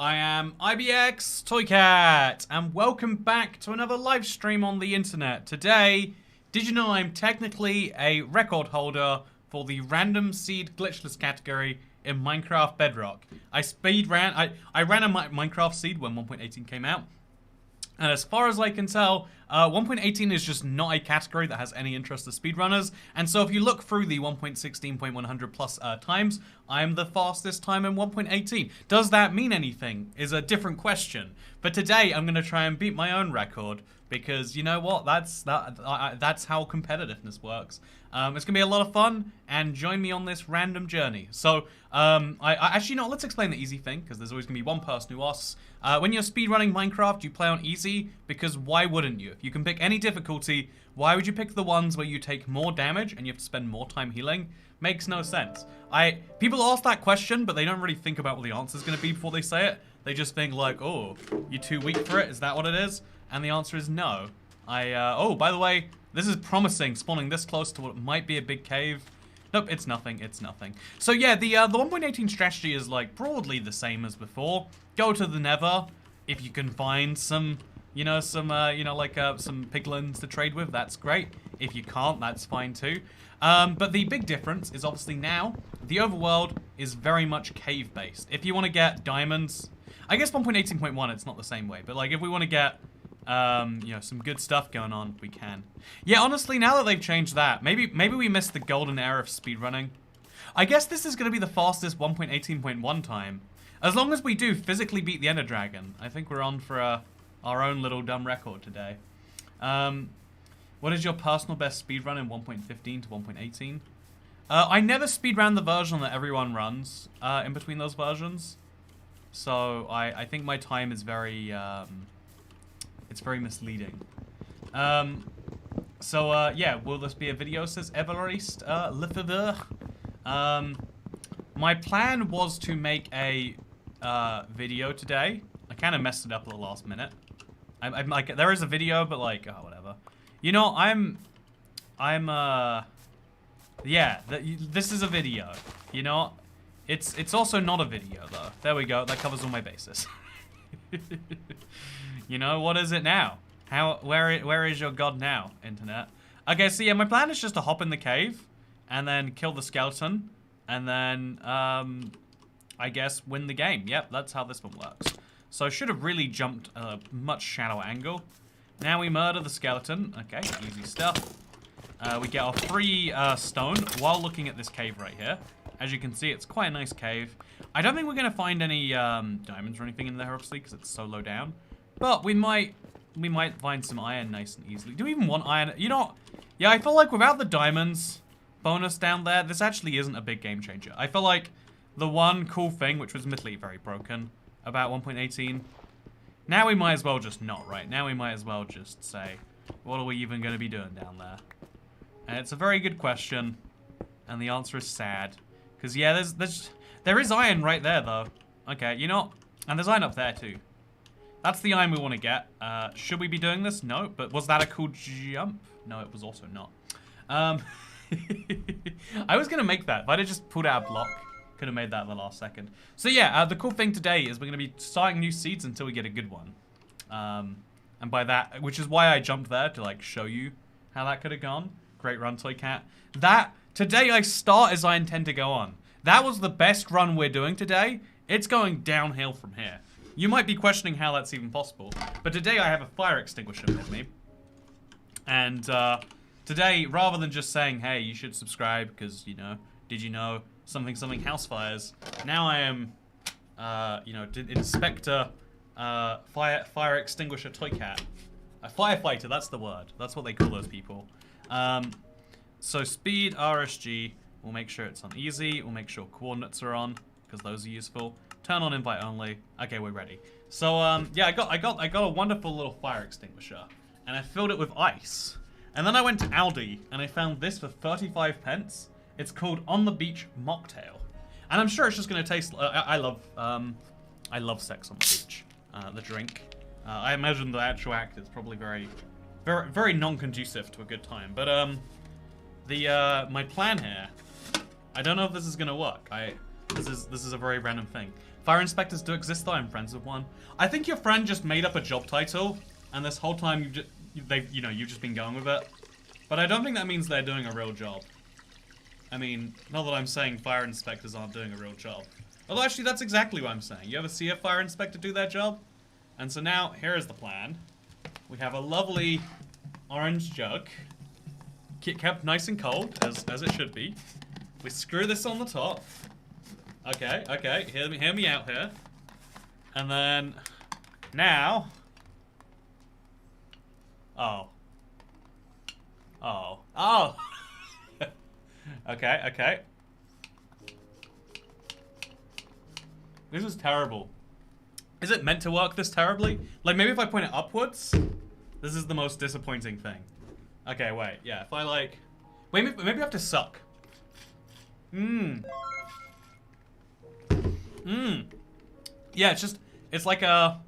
I am ibxtoycat, and welcome back to another live stream on the internet. Today, did you know I'm technically a record holder for the random seed glitchless category in Minecraft Bedrock? I ran a Minecraft seed when 1.18 came out, and as far as I can tell, 1.18 is just not a category that has any interest to speedrunners. And so if you look through the 1.16.100 plus times, I'm the fastest time in 1.18. Does that mean anything? Is a different question. But today I'm going to try and beat my own record, because you know what? That's how competitiveness works. It's gonna be a lot of fun, and join me on this random journey. So, actually, no, let's explain the easy thing, because there's always gonna be one person who asks, when you're speedrunning Minecraft, you play on easy, because why wouldn't you? If you can pick any difficulty, why would you pick the ones where you take more damage and you have to spend more time healing? Makes no sense. People ask that question, but they don't really think about what the answer's gonna be before they say it. They just think like, oh, you're too weak for it, is that what it is? And the answer is no. Oh, by the way, this is promising, spawning this close to what might be a big cave. Nope, it's nothing, it's nothing. So yeah, the 1.18 strategy is like broadly the same as before. Go to the Nether, if you can find some, some piglins to trade with, that's great. If you can't, that's fine too. But the big difference is obviously now, the overworld is very much cave-based. If you want to get diamonds, I guess 1.18.1, it's not the same way, but like if we want to get some good stuff going on, we can. Yeah, honestly, now that they've changed that, maybe we missed the golden era of speedrunning. I guess this is going to be the fastest 1.18.1 time. As long as we do physically beat the Ender Dragon, I think we're on for our own little dumb record today. What is your personal best speedrun in 1.15 to 1.18? I never speedran the version that everyone runs in between those versions. So I think my time is very... it's very misleading. Yeah, will this be a video, says Everest Lefebvre. My plan was to make a video today. I kind of messed it up at the last minute. I'm like, there is a video, but like, oh, whatever. You know, yeah, this is a video. You know, it's also not a video though. There we go. That covers all my bases. You know, what is it now? Where is your god now, internet? Okay, so yeah, my plan is just to hop in the cave and then kill the skeleton and then, I guess, win the game. Yep, that's how this one works. So I should have really jumped a much shallower angle. Now we murder the skeleton. Okay, easy stuff. We get our free stone while looking at this cave right here. As you can see, it's quite a nice cave. I don't think we're going to find any diamonds or anything in there, obviously, because it's so low down. But we might find some iron nice and easily. Do we even want iron? You know, yeah, I feel like without the diamonds bonus down there, this actually isn't a big game changer. I feel like the one cool thing, which was admittedly very broken, about 1.18, now we might as well just not, right? Now we might as well just say, what are we even going to be doing down there? And it's a very good question, and the answer is sad. Because, yeah, there is iron right there, though. Okay, you know, and there's iron up there, too. That's the iron we want to get. Should we be doing this? No, but was that a cool jump? No, it was also not. I was going to make that. If I'd have just pulled out a block, could have made that in the last second. So yeah, the cool thing today is we're going to be starting new seeds until we get a good one. And by that, which is why I jumped there to like show you how that could have gone. Great run, Toycat. Today I start as I intend to go on. That was the best run we're doing today. It's going downhill from here. You might be questioning how that's even possible, but today I have a fire extinguisher with me. And today, rather than just saying, hey, you should subscribe because, you know, did you know something house fires, now I am, Inspector Fire Extinguisher Toycat. A firefighter, that's the word. That's what they call those people. So speed, RSG, we'll make sure it's on easy, we'll make sure coordinates are on, because those are useful. Turn on invite only. Okay, we're ready. So, yeah, I got a wonderful little fire extinguisher, and I filled it with ice. And then I went to Aldi, and I found this for 35 pence. It's called On the Beach Mocktail. And I'm sure it's just gonna taste, I love sex on the beach, the drink. I imagine the actual act is probably very non-conducive to a good time. But, my plan here, I don't know if this is gonna work. This is a very random thing. Fire inspectors do exist though, I'm friends with one. I think your friend just made up a job title, and this whole time you've just been going with it. But I don't think that means they're doing a real job. I mean, not that I'm saying fire inspectors aren't doing a real job. Although actually that's exactly what I'm saying. You ever see a fire inspector do their job? And so now, here is the plan. We have a lovely orange jug. Kept nice and cold, as it should be. We screw this on the top. Okay, okay, hear me out here. And then, now... Oh. Oh. Oh! Okay, okay. This is terrible. Is it meant to work this terribly? Like, maybe if I point it upwards? This is the most disappointing thing. Okay, wait, yeah, if I like... Wait, maybe I have to suck. Yeah, it's like a...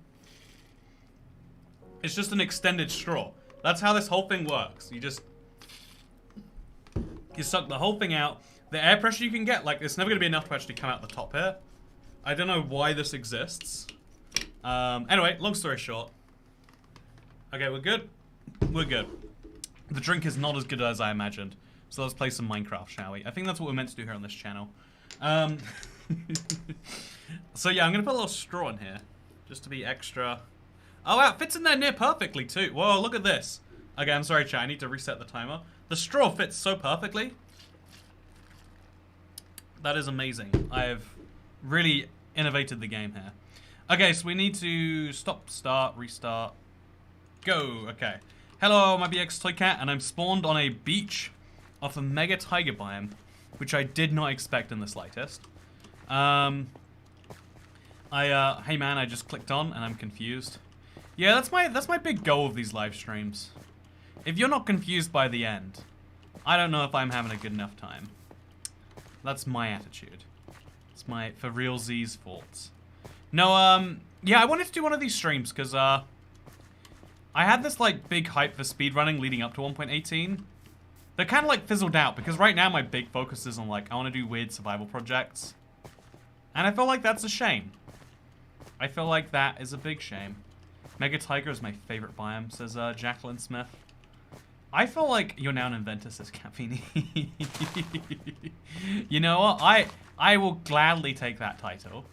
It's just an extended straw. That's how this whole thing works. You suck the whole thing out. The air pressure you can get, like, it's never gonna be enough to actually come out the top here. I don't know why this exists. Anyway, long story short. Okay, we're good. We're good. The drink is not as good as I imagined. So let's play some Minecraft, shall we? I think that's what we're meant to do here on this channel. So yeah, I'm gonna put a little straw in here. Just to be extra... Oh wow, it fits in there near perfectly too. Whoa, look at this. Okay, I'm sorry, chat, I need to reset the timer. The straw fits so perfectly. That is amazing. I've really innovated the game here. Okay, so we need to stop, start, restart. Go, okay. Hello, I'm ibxtoycat, and I'm spawned on a beach off a mega tiger biome, which I did not expect in the slightest. Hey man, I just clicked on and I'm confused. Yeah, that's my big goal of these live streams. If you're not confused by the end, I don't know if I'm having a good enough time. That's my attitude. It's my for real Z's faults. No, yeah, I wanted to do one of these streams because I had this like big hype for speedrunning leading up to 1.18. That kind of like fizzled out because right now my big focus is on like I want to do weird survival projects. And I feel like that's a shame. I feel like that is a big shame. Mega Tiger is my favorite biome, says Jacqueline Smith. I feel like you're now an inventor, says Capini. You know what? I will gladly take that title.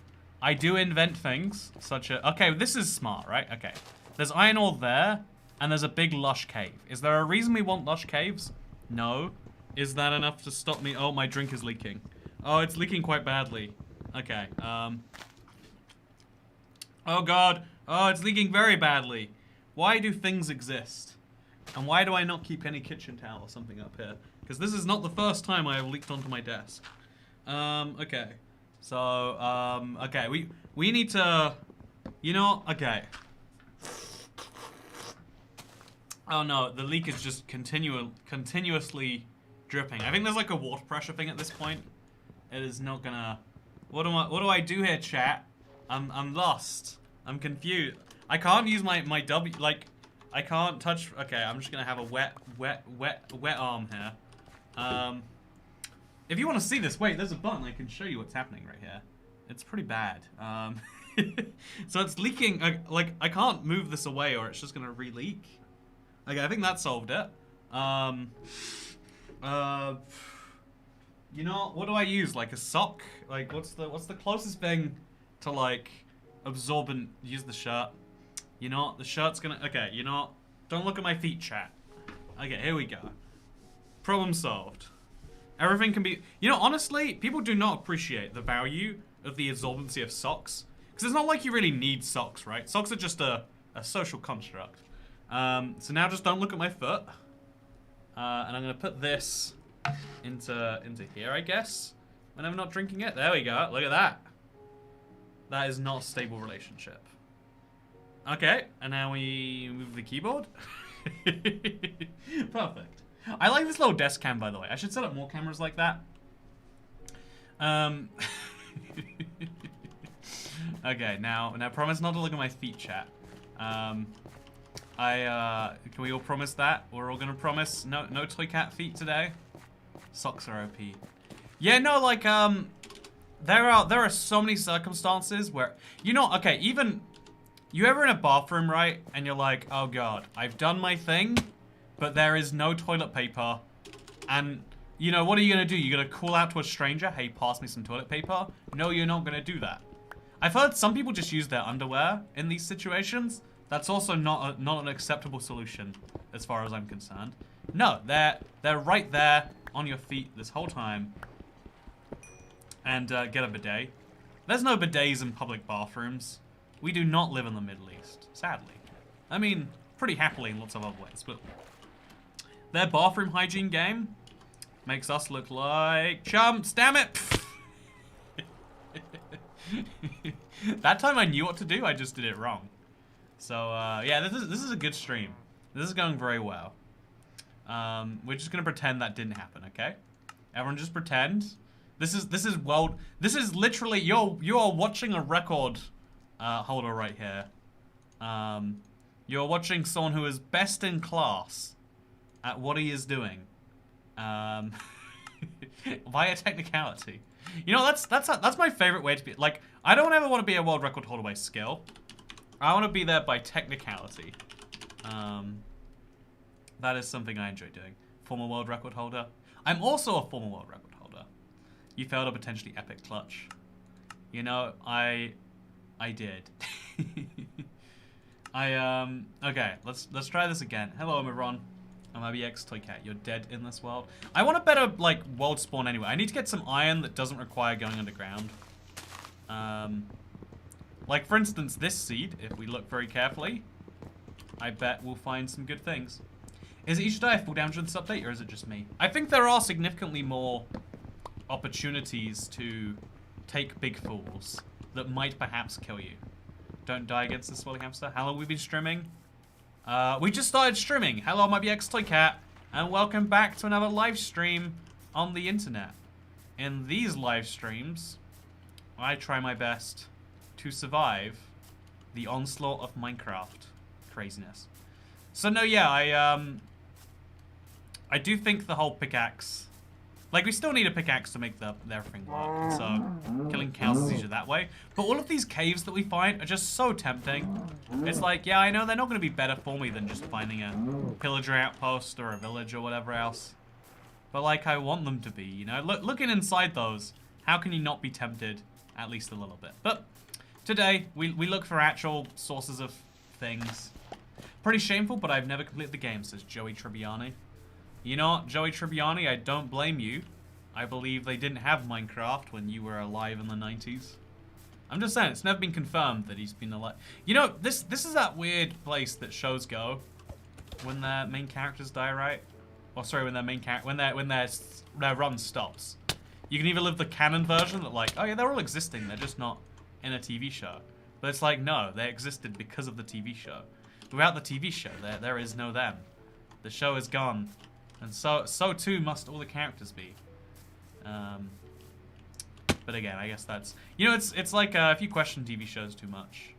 I do invent things, such a... Okay, this is smart, right? Okay. There's iron ore there, and there's a big lush cave. Is there a reason we want lush caves? No. Is that enough to stop me? Oh, my drink is leaking. Oh, it's leaking quite badly. Okay, Oh god. Oh, it's leaking very badly. Why do things exist? And why do I not keep any kitchen towel or something up here? Because this is not the first time I have leaked onto my desk. Okay. So, okay, we need to... You know, okay. Oh no, the leak is just continuously dripping. I think there's like a water pressure thing at this point. It is not gonna... What do I do here, chat? I'm lost. I'm confused. I can't use my W, like, I can't touch, okay, I'm just gonna have a wet arm here. If you want to see this, wait, there's a button I can show you what's happening right here. It's pretty bad. So it's leaking, like, I can't move this away or it's just gonna re-leak. Okay, I think that solved it. You know, what do I use? Like a sock? Like, what's the closest thing to, like, absorbent? Use the shirt. You know what? The shirt's gonna... Okay, you know what? Don't look at my feet, chat. Okay, here we go. Problem solved. Everything can be... You know, honestly, people do not appreciate the value of the absorbency of socks. Because it's not like you really need socks, right? Socks are just a social construct. So now just don't look at my foot. And I'm gonna put this into here, I guess. When I'm not drinking it. There we go. Look at that. That is not a stable relationship. Okay, and now we move the keyboard. Perfect. I like this little desk cam, by the way. I should set up more cameras like that. Okay, now promise not to look at my feet, chat. Can we all promise that? We're all gonna promise no Toycat feet today. Socks are OP. Yeah, no, like there are so many circumstances where, you know, okay, even, you ever in a bathroom, right? And you're like, oh God, I've done my thing, but there is no toilet paper. And, you know, what are you gonna do? You're gonna call out to a stranger, hey, pass me some toilet paper? No, you're not gonna do that. I've heard some people just use their underwear in these situations. That's also not an acceptable solution, as far as I'm concerned. No, they're right there on your feet this whole time. And get a bidet. There's no bidets in public bathrooms. We do not live in the Middle East, sadly. I mean, pretty happily in lots of other ways, but their bathroom hygiene game makes us look like chumps. Damn it! That time I knew what to do, I just did it wrong. So yeah, this is a good stream. This is going very well. We're just gonna pretend that didn't happen, okay? Everyone just pretend. This is literally, you are watching a record holder right here. You're watching someone who is best in class at what he is doing. Via technicality. You know, that's my favorite way to be. Like, I don't ever want to be a world record holder by skill. I want to be there by technicality. That is something I enjoy doing. Former world record holder. I'm also a former world record holder. You failed a potentially epic clutch. You know, I did. Okay, let's try this again. Hello, Miron. I'm ibxtoycat. You're dead in this world. I want a better, like, world spawn anyway. I need to get some iron that doesn't require going underground. Like, for instance, this seed, if we look very carefully, I bet we'll find some good things. Is it each day full damage in this update, or is it just me? I think there are significantly more opportunities to take big fools that might perhaps kill you. Don't die against the swirling hamster. How long have we been streaming? We just started streaming. Hello, my ibxtoycat, and welcome back to another live stream on the internet. In these live streams, I try my best to survive the onslaught of Minecraft craziness. So no, yeah, I do think the whole pickaxe, like, we still need a pickaxe to make everything work. So killing cows is easier that way. But all of these caves that we find are just so tempting. It's like, yeah, I know they're not going to be better for me than just finding a pillager outpost or a village or whatever else. But, like, I want them to be, you know? Looking inside those, how can you not be tempted at least a little bit? But today, we look for actual sources of things. Pretty shameful, but I've never completed the game, says Joey Tribbiani. You know what, Joey Tribbiani, I don't blame you. I believe they didn't have Minecraft when you were alive in the 90s. I'm just saying, it's never been confirmed that he's been alive. You know, this is that weird place that shows go when their main characters die, right? Or sorry, when their run stops. You can either live the canon version that, like, oh yeah, they're all existing, they're just not in a TV show. But it's like, no, they existed because of the TV show. Without the TV show, there is no them. The show is gone. And so too must all the characters be. But again, I guess that's, you know, it's like if you question TV shows too much,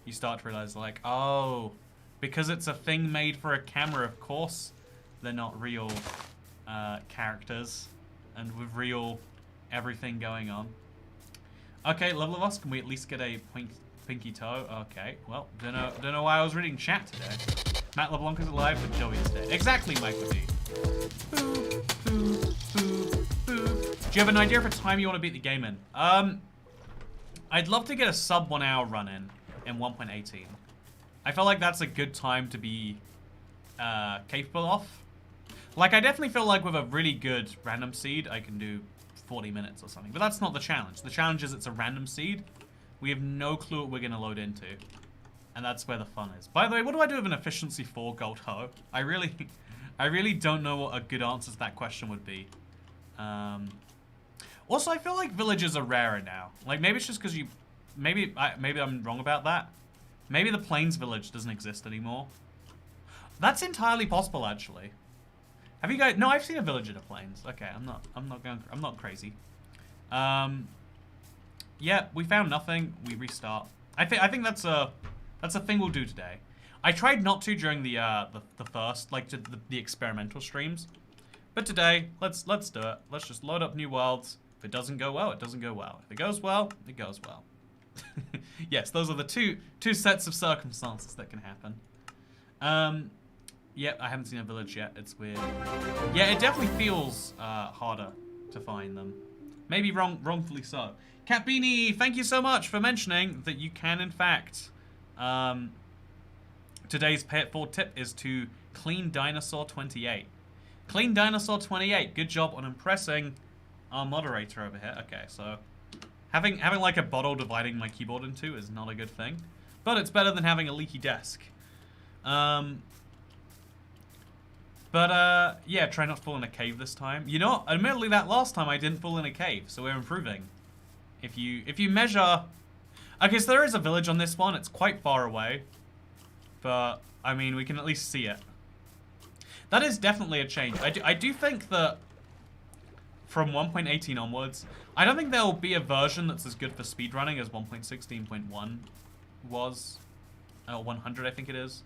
you start to realize, like, oh, because it's a thing made for a camera, of course they're not real characters and with real everything going on. Okay, level of us, can we at least get a pinky toe? Okay, well, don't know why I was reading chat today. Matt LeBlanc is alive, but Joey is dead. Exactly, Michael D. Boop, boop, boop, boop. Do you have an idea for a time you want to beat the game in? I'd love to get a sub 1 hour run in 1.18. I feel like that's a good time to be capable of. Like, I definitely feel like with a really good random seed, I can do 40 minutes or something. But that's not the challenge. The challenge is it's a random seed. We have no clue what we're going to load into. And that's where the fun is. By the way, what do I do with an efficiency 4 gold hoe? I really don't know what a good answer to that question would be. Also, I feel like villages are rarer now. Like, maybe it's just because you... Maybe I'm wrong about that. Maybe the Plains village doesn't exist anymore. That's entirely possible, actually. Have you guys... No, I've seen a village in the Plains. Okay, I'm not crazy. Yeah, we found nothing. We restart. I think that's a thing we'll do today. I tried not to during the first, like, the experimental streams, but today let's do it. Let's just load up new worlds If it doesn't go well, it doesn't go well. If it goes well, it goes well. Yes, those are the two sets of circumstances that can happen. Yep, I haven't seen a village yet. It's weird. Yeah, it definitely feels harder to find them. Maybe wrongfully so. Cat Beanie, thank you so much for mentioning that you can, in fact, today's pay it forward tip is to clean dinosaur 28. Clean dinosaur 28. Good job on impressing our moderator over here. Okay, so having like a bottle dividing my keyboard in two is not a good thing, but it's better than having a leaky desk. Yeah, try not to fall in a cave this time. You know, admittedly that last time I didn't fall in a cave, so we're improving. If you measure... Okay, so there is a village on this one. It's quite far away. But, I mean, we can at least see it. That is definitely a change. I do think that from 1.18 onwards, I don't think there will be a version that's as good for speedrunning as 1.16.1 was. 100, I think it is.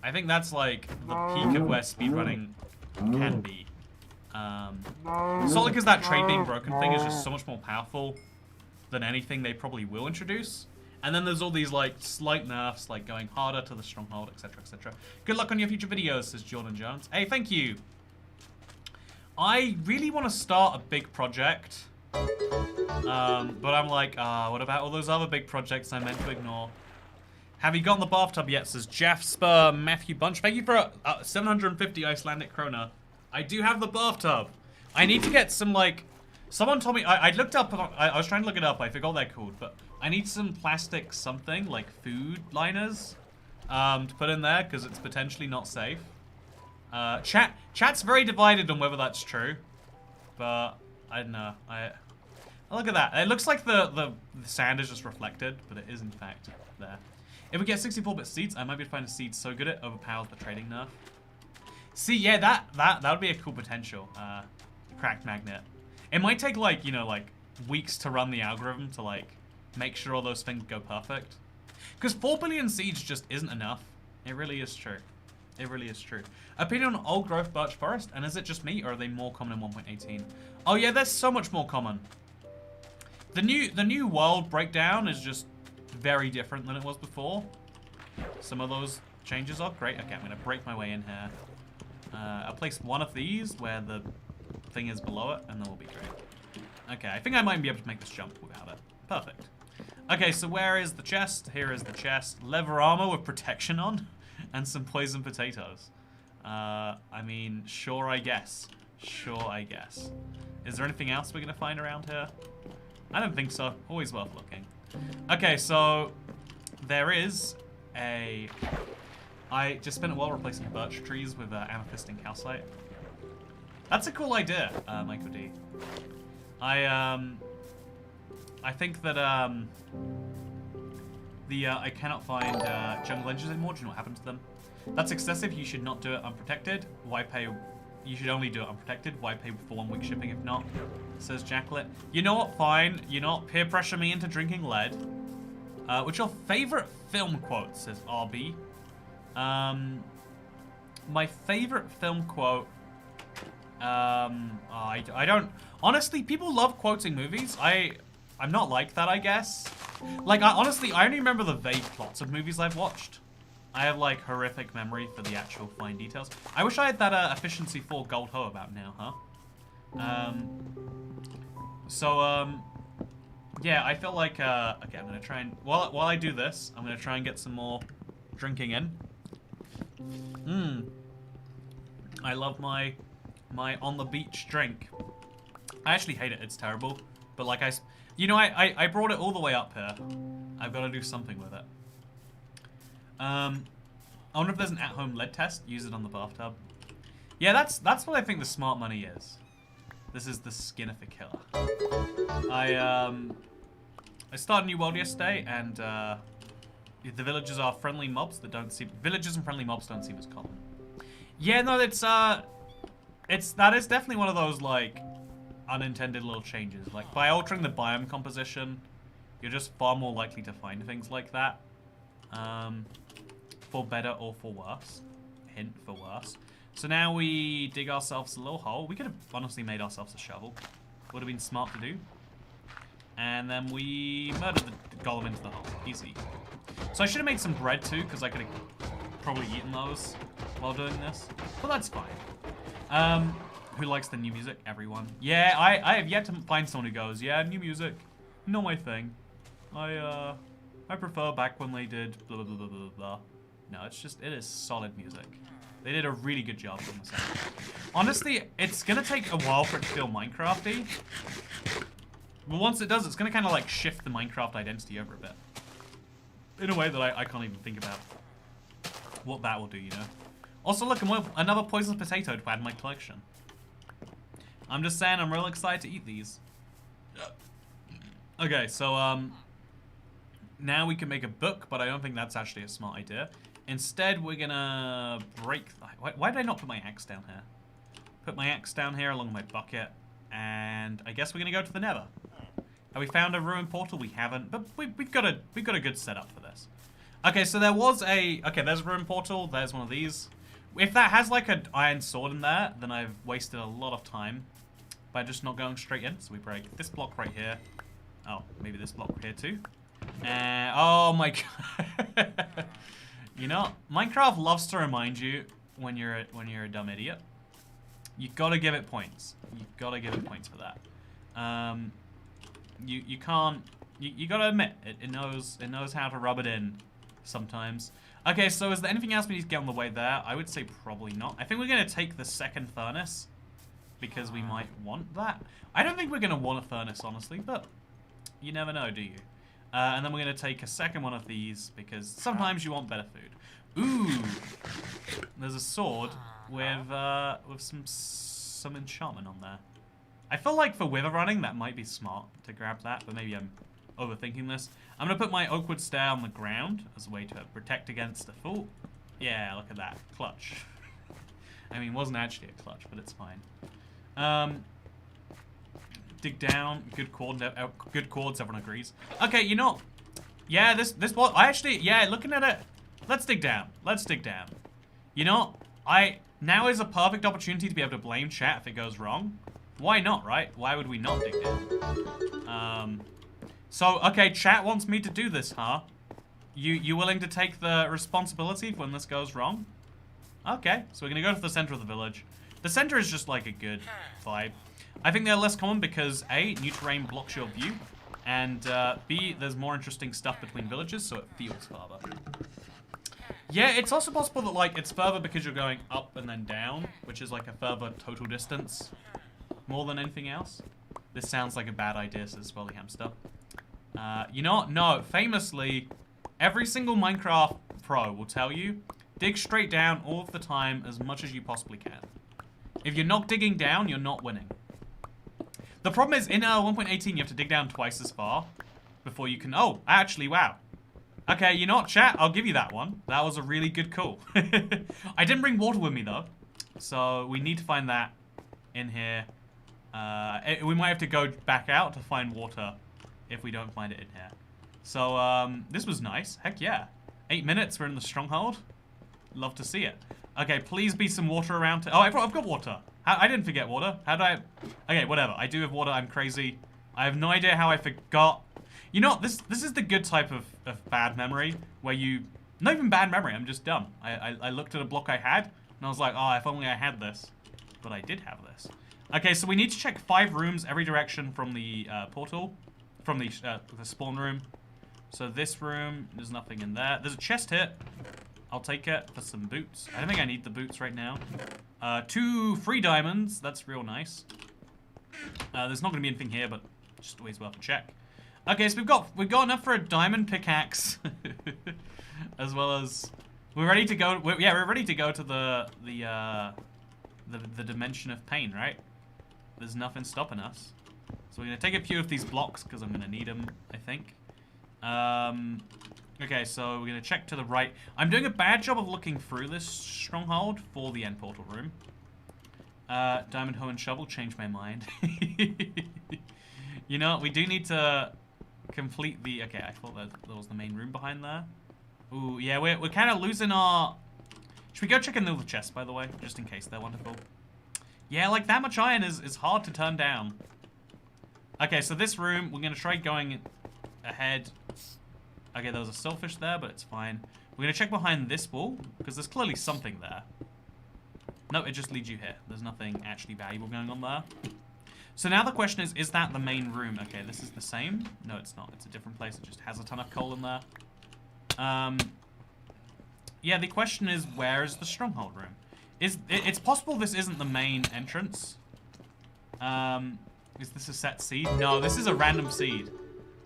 I think that's like the peak of where speedrunning can be. Solely because that trade being broken thing is just so much more powerful than anything they probably will introduce. And then there's all these like slight nerfs, like going harder to the stronghold, etc, etc. Good luck on your future videos, says Jordan Jones. Hey, thank you. I really want to start a big project. But I'm like, what about all those other big projects I meant to ignore? Have you gotten the bathtub yet, says Jasper Matthew Bunch. Thank you for 750 Icelandic krona. I do have the bathtub. I need to get some, like... Someone told me... I looked up... I was trying to look it up. I forgot they're called. But I need some plastic something, like food liners, to put in there, because it's potentially not safe. Chat's very divided on whether that's true. But, I don't know. Look at that. It looks like the sand is just reflected, but it is, in fact, there. If we get 64-bit seeds, I might be able to find a seed so good it overpowers the trading nerf. See, yeah, that would be a cool potential. Cracked magnet. It might take, like, you know, like, weeks to run the algorithm to, like, make sure all those things go perfect. Because 4 billion seeds just isn't enough. It really is true. It really is true. Opinion on old growth birch forest, and is it just me, or are they more common in 1.18? Oh yeah, they're so much more common. The new world breakdown is just very different than it was before. Some of those changes are great. Okay, I'm gonna break my way in here. I'll place one of these where the thing is below it, and then we'll be great. Okay, I think I might be able to make this jump without it. Perfect. Okay, so where is the chest? Here is the chest. Leather armor with protection on, and some poison potatoes. I mean, sure, I guess. Sure, I guess. Is there anything else we're gonna find around here? I don't think so. Always worth looking. Okay, so there is a... I just spent a while replacing birch trees with amethyst and calcite. That's a cool idea, Michael D. I think that I cannot find jungle engines anymore. Do you know what happened to them? That's excessive. You should not do it unprotected. Why pay? You should only do it unprotected. Why pay for 1 week shipping if not? Says Jacklet. You know what? Fine. You know what? Peer pressure me into drinking lead. What's your favorite film quote? Says RB. My favorite film quote. I don't. Honestly, people love quoting movies. I'm not like that, I guess. Like, honestly, I only remember the vague plots of movies I've watched. I have, like, horrific memory for the actual fine details. I wish I had that Efficiency 4 gold hoe about now, huh? Yeah, I feel like, okay, I'm gonna try and, while I do this, I'm gonna try and get some more drinking in. I love my on the beach drink. I actually hate it, it's terrible. But like you know, I brought it all the way up here. I've got to do something with it. I wonder if there's an at-home lead test. Use it on the bathtub. Yeah, that's what I think the smart money is. This is the skin of the killer. I started a new world yesterday, and the villagers are friendly mobs that don't seem... Villagers and friendly mobs don't seem as common. Yeah, no, that is definitely one of those, like, unintended little changes. Like, by altering the biome composition, you're just far more likely to find things like that. For better or for worse. Hint, for worse. So now we dig ourselves a little hole. We could have honestly made ourselves a shovel. Would have been smart to do. And then we murdered the golem into the hole. Easy. So I should have made some bread too, because I could have probably eaten those while doing this. But that's fine. Who likes the new music? Everyone. Yeah, I have yet to find someone who goes, yeah, new music, not my thing. I prefer back when they did blah blah blah blah blah blah. No, it is solid music. They did a really good job on the sound. Honestly, it's gonna take a while for it to feel Minecrafty. But once it does, it's gonna kind of like shift the Minecraft identity over a bit. In a way that I can't even think about what that will do, you know? Also, look, another poisonous potato to add to my collection. I'm just saying, I'm real excited to eat these. Okay, so, now we can make a book, but I don't think that's actually a smart idea. Instead, we're gonna break... Why did I not put my axe down here? Put my axe down here along with my bucket, and I guess we're gonna go to the Nether. Have we found a ruined portal? We haven't, but we've got a good setup for this. Okay, so there was a... Okay, there's a ruined portal. There's one of these. If that has like an iron sword in there, then I've wasted a lot of time by just not going straight in. So we break this block right here. Oh, maybe this block here too. And oh my god. You know, Minecraft loves to remind you when you're a dumb idiot. You gotta give it points. You gotta give it points for that. You can't. You gotta admit it knows how to rub it in sometimes. Okay, so is there anything else we need to get on the way there? I would say probably not. I think we're gonna take the second furnace because we might want that. I don't think we're gonna want a furnace honestly, but you never know, do you? And then we're gonna take a second one of these because sometimes you want better food. Ooh, there's a sword with some enchantment on there. I feel like for wither running that might be smart to grab that, but maybe I'm overthinking this. I'm gonna put my oak wood stair on the ground as a way to protect against the fall. Yeah, look at that clutch. I mean, it wasn't actually a clutch, but it's fine. Dig down. Good chords. Everyone agrees. Okay, you know, yeah, this was yeah. Looking at it, let's dig down. Let's dig down. You know, now is a perfect opportunity to be able to blame chat if it goes wrong. Why not, right? Why would we not dig down? So okay, chat wants me to do this, huh? You willing to take the responsibility when this goes wrong? Okay, so we're gonna go to the center of the village. The center is just like a good vibe. I think they're less common because A, new terrain blocks your view, and B, there's more interesting stuff between villages, so it feels further. Yeah, it's also possible that like it's further because you're going up and then down, which is like a further total distance, more than anything else. This sounds like a bad idea, says Swelly Hamster. You know what? No, famously, every single Minecraft pro will tell you, dig straight down all of the time as much as you possibly can. If you're not digging down, you're not winning. The problem is, in 1.18, you have to dig down twice as far before you can... Oh, actually, wow. Okay, you know what, chat? I'll give you that one. That was a really good call. I didn't bring water with me, though. So we need to find that in here. We might have to go back out to find water if we don't find it in here. So, this was nice. Heck yeah. 8 minutes, we're in the stronghold. Love to see it. Okay, please be some water around. Oh, I've got water. I didn't forget water. How did I... Okay, whatever. I do have water. I'm crazy. I have no idea how I forgot. You know, this is the good type of bad memory where you... Not even bad memory. I'm just dumb. I looked at a block I had and I was like, oh, if only I had this. But I did have this. Okay, so we need to check 5 rooms every direction from the portal. From the spawn room. So this room, there's nothing in there. There's a chest here. I'll take it for some boots. I don't think I need the boots right now. 2 free diamonds. That's real nice. There's not going to be anything here, but just always worth a check. Okay, so we've got enough for a diamond pickaxe, as well as we're ready to go. We're ready to go to the dimension of pain, right? There's nothing stopping us. So we're gonna take a few of these blocks because I'm gonna need them, I think. Okay, so we're gonna check to the right. I'm doing a bad job of looking through this stronghold for the end portal room. Diamond hoe and shovel changed my mind. You know, we do need to complete the... Okay, I thought that was the main room behind there. Ooh, yeah, we're kind of losing our... Should we go check in the other chests, by the way? Just in case they're wonderful. Yeah, like that much iron is hard to turn down. Okay, so this room, we're going to try going ahead. Okay, there was a silverfish there, but it's fine. We're going to check behind this wall, because there's clearly something there. No, it just leads you here. There's nothing actually valuable going on there. So now the question is that the main room? Okay, this is the same. No, it's not. It's a different place. It just has a ton of coal in there. Yeah, the question is, where is the stronghold room? It's possible this isn't the main entrance. Is this a set seed? No, this is a random seed.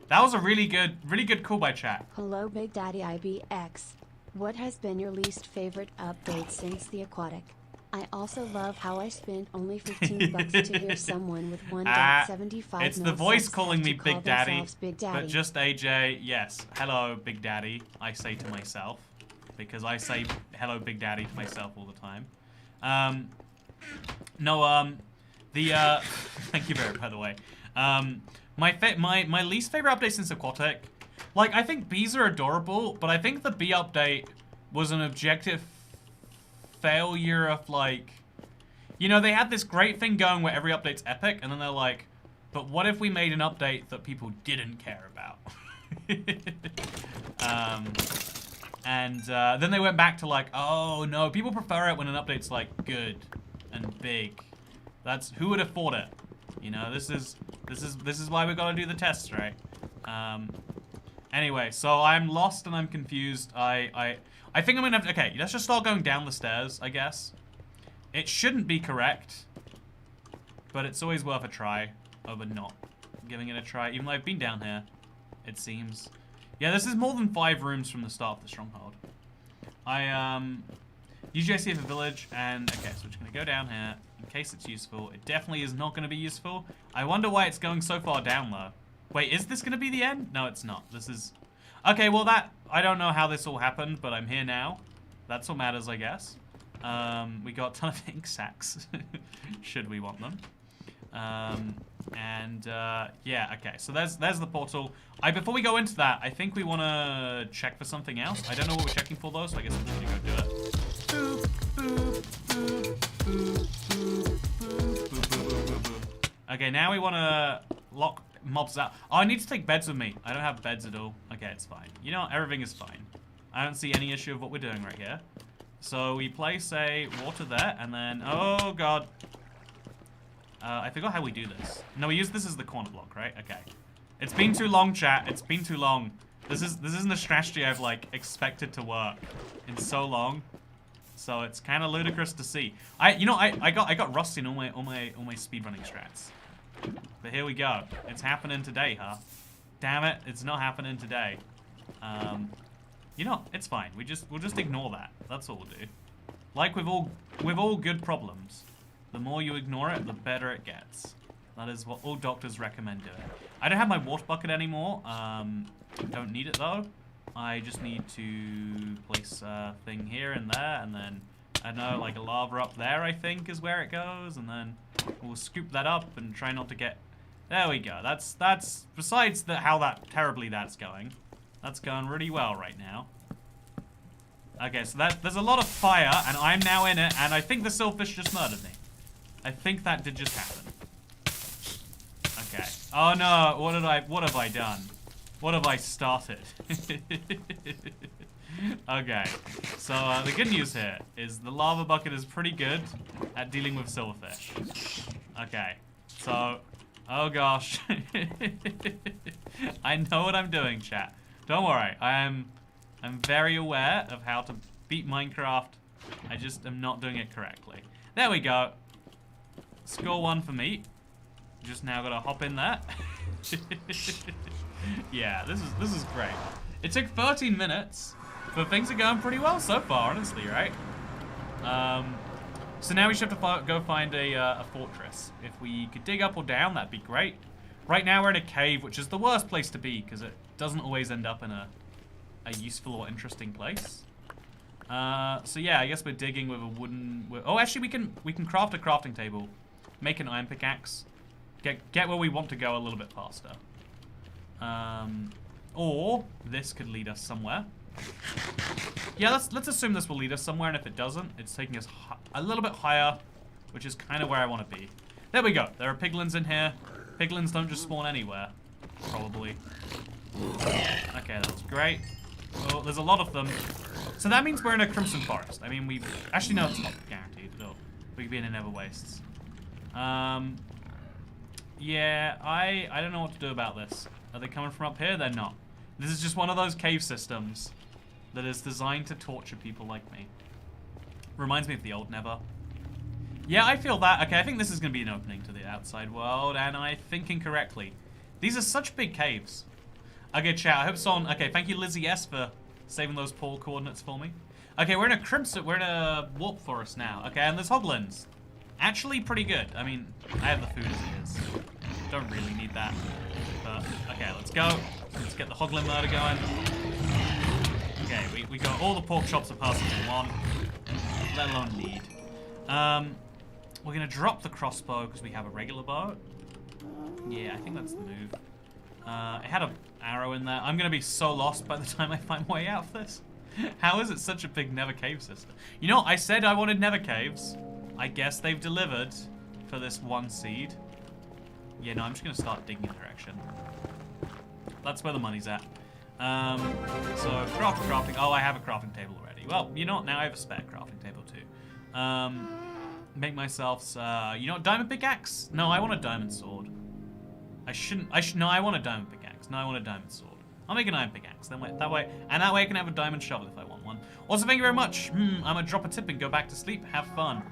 That was a really good call by chat. Hello, Big Daddy IBX. What has been your least favorite update since the aquatic? I also love how I spent only 15 bucks to hear someone with 1.75 It's the voice calling me Big Daddy, but just AJ. Yes, hello, Big Daddy. I say to myself, because I say hello, Big Daddy to myself all the time. Thank you very much, by the way. My least favorite update since aquatic, like I think bees are adorable, but I think the bee update was an objective failure of like, you know, they had this great thing going where every update's epic, and then they're like, but what if we made an update that people didn't care about? Then they went back to like, oh no, people prefer it when an update's like good and big. That's, who would have thought it? You know, this is why we gotta do the tests, right? Anyway, so I'm lost and I'm confused. I think I'm gonna have to, okay, let's just start going down the stairs, I guess. It shouldn't be correct, but it's always worth a try over not giving it a try, even though I've been down here, it seems. Yeah, this is more than 5 rooms from the start of the stronghold. Usually I see a village, and, okay, so we're just gonna go down here, in case it's useful. It definitely is not gonna be useful. I wonder why it's going so far down, though. Wait, is this gonna be the end? No, it's not. This is... Okay, well I don't know how this all happened, but I'm here now. That's what matters, I guess. We got a ton of ink sacks, should we want them. Yeah, okay, so there's the portal. Before we go into that, I think we want to check for something else. I don't know what we're checking for, though, so I guess I'm just going to go do it. Boop, boop, boop, boop, boop, boop, boop, boop, boop, boop. Okay, now we want to lock mobs out. Oh, I need to take beds with me. I don't have beds at all. Okay, it's fine. You know, everything is fine. I don't see any issue of what we're doing right here. So we place a water there, and then, oh god. I forgot how we do this. No, we use this as the corner block, right? Okay. It's been too long, chat. It's been too long. This isn't a strategy I've like expected to work in so long. So it's kind of ludicrous to see. I got rusty in all my speedrunning strats. But here we go. It's happening today, huh? Damn it, it's not happening today. You know, it's fine. We'll just ignore that. That's all we'll do. Like with all good problems, the more you ignore it, the better it gets. That is what all doctors recommend doing. I don't have my water bucket anymore. Don't need it though. I just need to place a thing here and there, and then I don't know, like a lava up there, I think, is where it goes, and then we'll scoop that up and try not to get. There we go. That's besides how terribly that's going. That's going really well right now. Okay, so there's a lot of fire, and I'm now in it, and I think the silverfish just murdered me. I think that did just happen. Okay. Oh no, what have I done? What have I started? Okay, so the good news here is the lava bucket is pretty good at dealing with silverfish. Okay, so, oh gosh. I know what I'm doing, chat. Don't worry, I'm very aware of how to beat Minecraft. I just am not doing it correctly. There we go. Score 1 for me. Just now gotta hop in there. Yeah, this is great. It took 13 minutes, but things are going pretty well so far, honestly, right? So now we should have to go find a fortress. If we could dig up or down, that'd be great. Right now we're in a cave, which is the worst place to be, because it doesn't always end up in a useful or interesting place. So yeah, I guess we're digging with a wooden... Oh, actually, we can craft a crafting table. Make an iron pickaxe. Get where we want to go a little bit faster. Or this could lead us somewhere. Yeah, let's assume this will lead us somewhere, and if it doesn't, it's taking us a little bit higher, which is kind of where I want to be. There we go. There are piglins in here. Piglins don't just spawn anywhere, probably. Okay, that was great. Oh, there's a lot of them. So that means we're in a Crimson Forest. I mean, we... Actually, no, it's not guaranteed at all. We could be in a Nether Wastes. Yeah, I don't know what to do about this. Are they coming from up here? They're not. This is just one of those cave systems that is designed to torture people like me. Reminds me of the old Nether. Yeah, I feel that. Okay, I think this is going to be an opening to the outside world, and I think incorrectly. These are such big caves. Okay, chat, I hope someone... Okay, thank you, Lizzie S, for saving those poor coordinates for me. Okay, we're in a warp forest now. Okay, and there's hoglins. Actually pretty good. I mean, I have the food as it is. Don't really need that. But, okay, let's go. Let's get the hoglin murder going. Okay, we got all the pork chops are passing in one. Let alone need. We're gonna drop the crossbow because we have a regular bow. Yeah, I think that's the move. It had an arrow in there. I'm gonna be so lost by the time I find my way out of this. How is it such a big Nether cave system? You know, I said I wanted Nether caves. I guess they've delivered for this one seed. Yeah, no, I'm just gonna start digging a direction. That's where the money's at. So crafting. Oh, I have a crafting table already. Well, you know what? Now I have a spare crafting table too. Make myself, you know what? Diamond pickaxe? No, I want a diamond sword. No, I want a diamond pickaxe. No, I want a diamond sword. I'll make an iron pickaxe. That way I can have a diamond shovel if I want one. Also, thank you very much. I'm gonna drop a tip and go back to sleep. Have fun.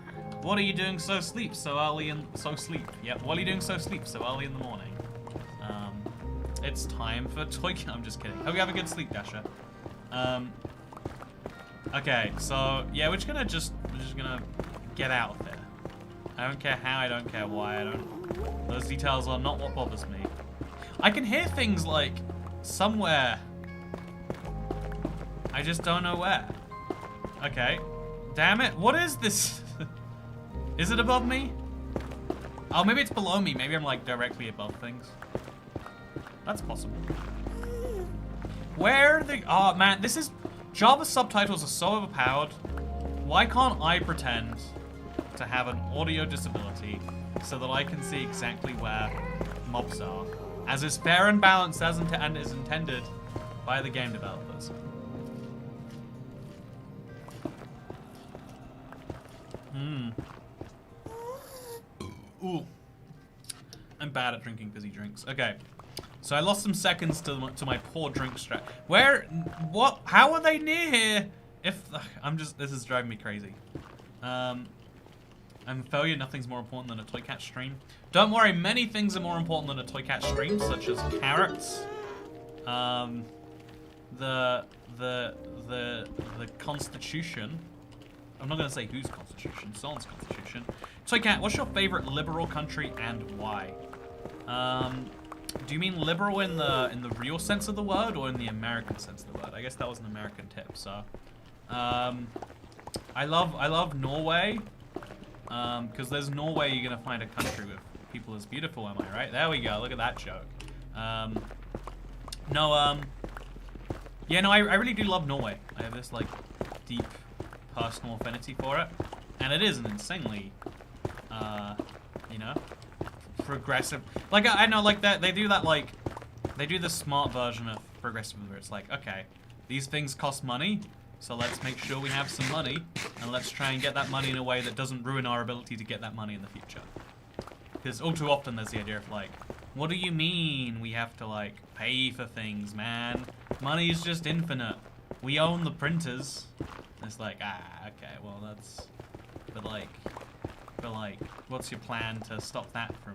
What are you doing so early in sleep? Yep. What are you doing so early in the morning? It's time for Toycat. I'm just kidding. Hope you have a good sleep, Dasher. Okay, so yeah, we're just gonna get out of here. I don't care how, I don't care why, those details are not what bothers me. I can hear things like somewhere. I just don't know where. Okay. Damn it, what is this? Is it above me? Oh, maybe it's below me. Maybe I'm like directly above things. That's possible. Where are the... Oh, man, this is... Java subtitles are so overpowered. Why can't I pretend to have an audio disability so that I can see exactly where mobs are? As is fair and balanced as and is intended by the game developers. Ooh. I'm bad at drinking fizzy drinks. Okay. So I lost some seconds to my poor drink strat. Where? What? How are they near here? This is driving me crazy. I'm a failure. Nothing's more important than a Toycat stream. Don't worry, many things are more important than a Toycat stream, such as carrots, the Constitution. I'm not gonna say whose Constitution. Someone's Constitution. Toycat, what's your favorite liberal country and why? Do you mean liberal in the real sense of the word or in the American sense of the word? I guess that was an American tip. So, I love Norway, because there's Norway you're gonna find a country with people as beautiful. Am I right? There we go. Look at that joke. Yeah, no, I really do love Norway. I have this like deep personal affinity for it, and it is an insanely, you know, progressive. Like I know, like that they do that, like they do the smart version of progressive where it's like, okay, these things cost money, so let's make sure we have some money, and let's try and get that money in a way that doesn't ruin our ability to get that money in the future. Because all too often there's the idea of like, what do you mean we have to like pay for things, man? Money is just infinite. We own the printers. And it's like, okay, well that's, but like, what's your plan to stop that from?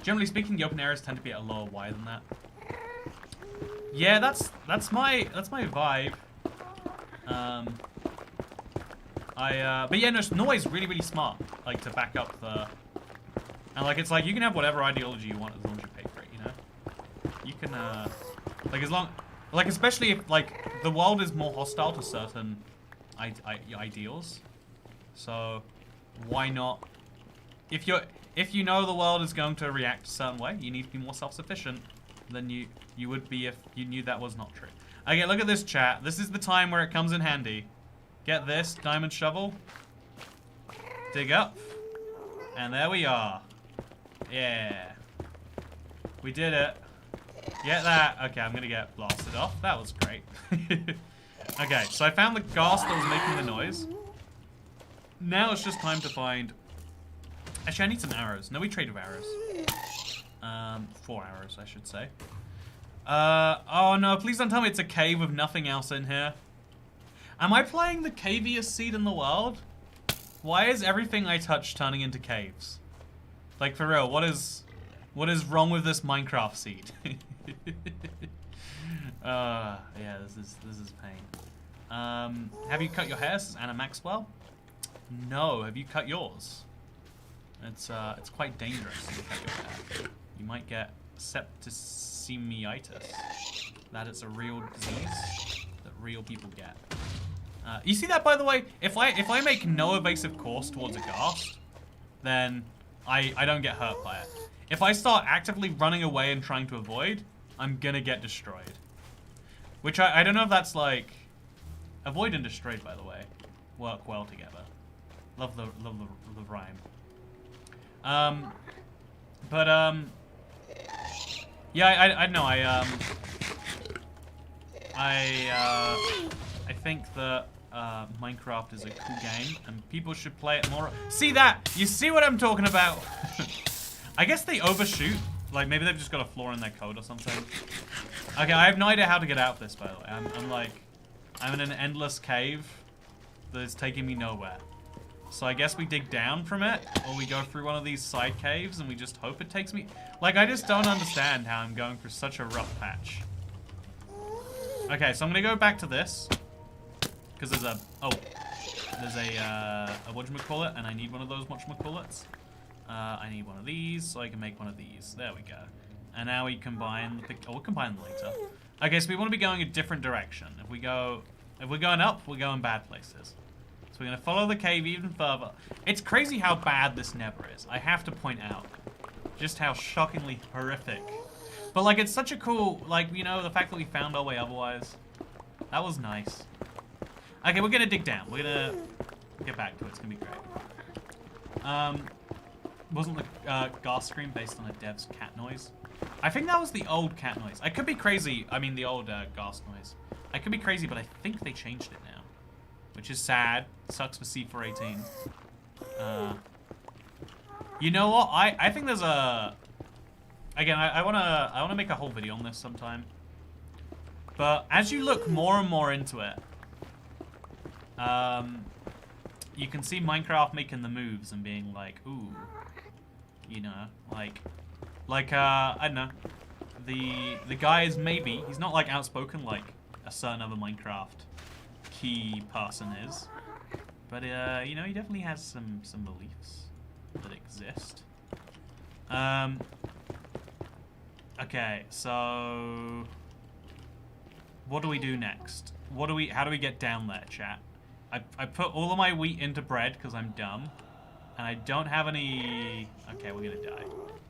Generally speaking, the open areas tend to be at a lower Y than that. Yeah, that's my vibe. But yeah, no, Norway's really smart. Like to back up the, and like it's like you can have whatever ideology you want as long as you pay for it. You know, you can like as long, like especially if like the world is more hostile to certain ideals. So why not? If you know the world is going to react a certain way, you need to be more self-sufficient than you would be if you knew that was not true. Okay, look at this chat. This is the time where it comes in handy. Get this diamond shovel. Dig up. And there we are. Yeah. We did it. Get that. Okay, I'm gonna get blasted off. That was great. Okay, so I found the gas that was making the noise. Now it's just time to find... Actually, I need some arrows. No, we trade with arrows. 4 arrows, I should say. Oh no, please don't tell me it's a cave with nothing else in here. Am I playing the caviest seed in the world? Why is everything I touch turning into caves? Like, for real, what is wrong with this Minecraft seed? Yeah, this is pain. Have you cut your hair? Says Anna Maxwell. No, have you cut yours? It's quite dangerous to cut your hair. You might get septicemitis. That is a real disease that real people get. You see that, by the way? If I make no evasive course towards a ghast, then I don't get hurt by it. If I start actively running away and trying to avoid, I'm gonna get destroyed. Which I don't know if that's like... Avoid and destroyed, by the way, work well together. Love the rhyme. Yeah, I know. I think that Minecraft is a cool game, and people should play it more. See that? You see what I'm talking about? I guess they overshoot. Like, maybe they've just got a flaw in their code or something. Okay, I have no idea how to get out of this, by the way. I'm in an endless cave that is taking me nowhere. So I guess we dig down from it, or we go through one of these side caves and we just hope it takes me... Like, I just don't understand how I'm going through such a rough patch. Okay, so I'm gonna go back to this. Because there's a... Oh. There's a whatchamacallit, and I need one of those whatchamacallits. I need one of these, so I can make one of these. There we go. And now we combine the... Oh, we'll combine them later. Okay, so we want to be going a different direction. If we're going up, we're going bad places. So we're going to follow the cave even further. It's crazy how bad this Nether is. I have to point out just how shockingly horrific. But, like, it's such a cool, like, you know, the fact that we found our way otherwise. That was nice. Okay, we're going to dig down. We're going to get back to it. It's going to be great. Wasn't the gas scream based on a dev's cat noise? I think that was the old cat noise. I could be crazy. I mean, the old gas noise. I could be crazy, but I think they changed it now, which is sad. Sucks for C418. You know what? I think there's a... Again, I wanna make a whole video on this sometime. But as you look more and more into it, you can see Minecraft making the moves and being like, ooh, you know, like I don't know, the guy is maybe, he's not like outspoken like a certain other Minecraft key person is, but you know, he definitely has some beliefs that exist. Okay, so what do we do next? How do we get down there, chat? I put all of my wheat into bread because I'm dumb, and I don't have any... Okay, we're gonna die.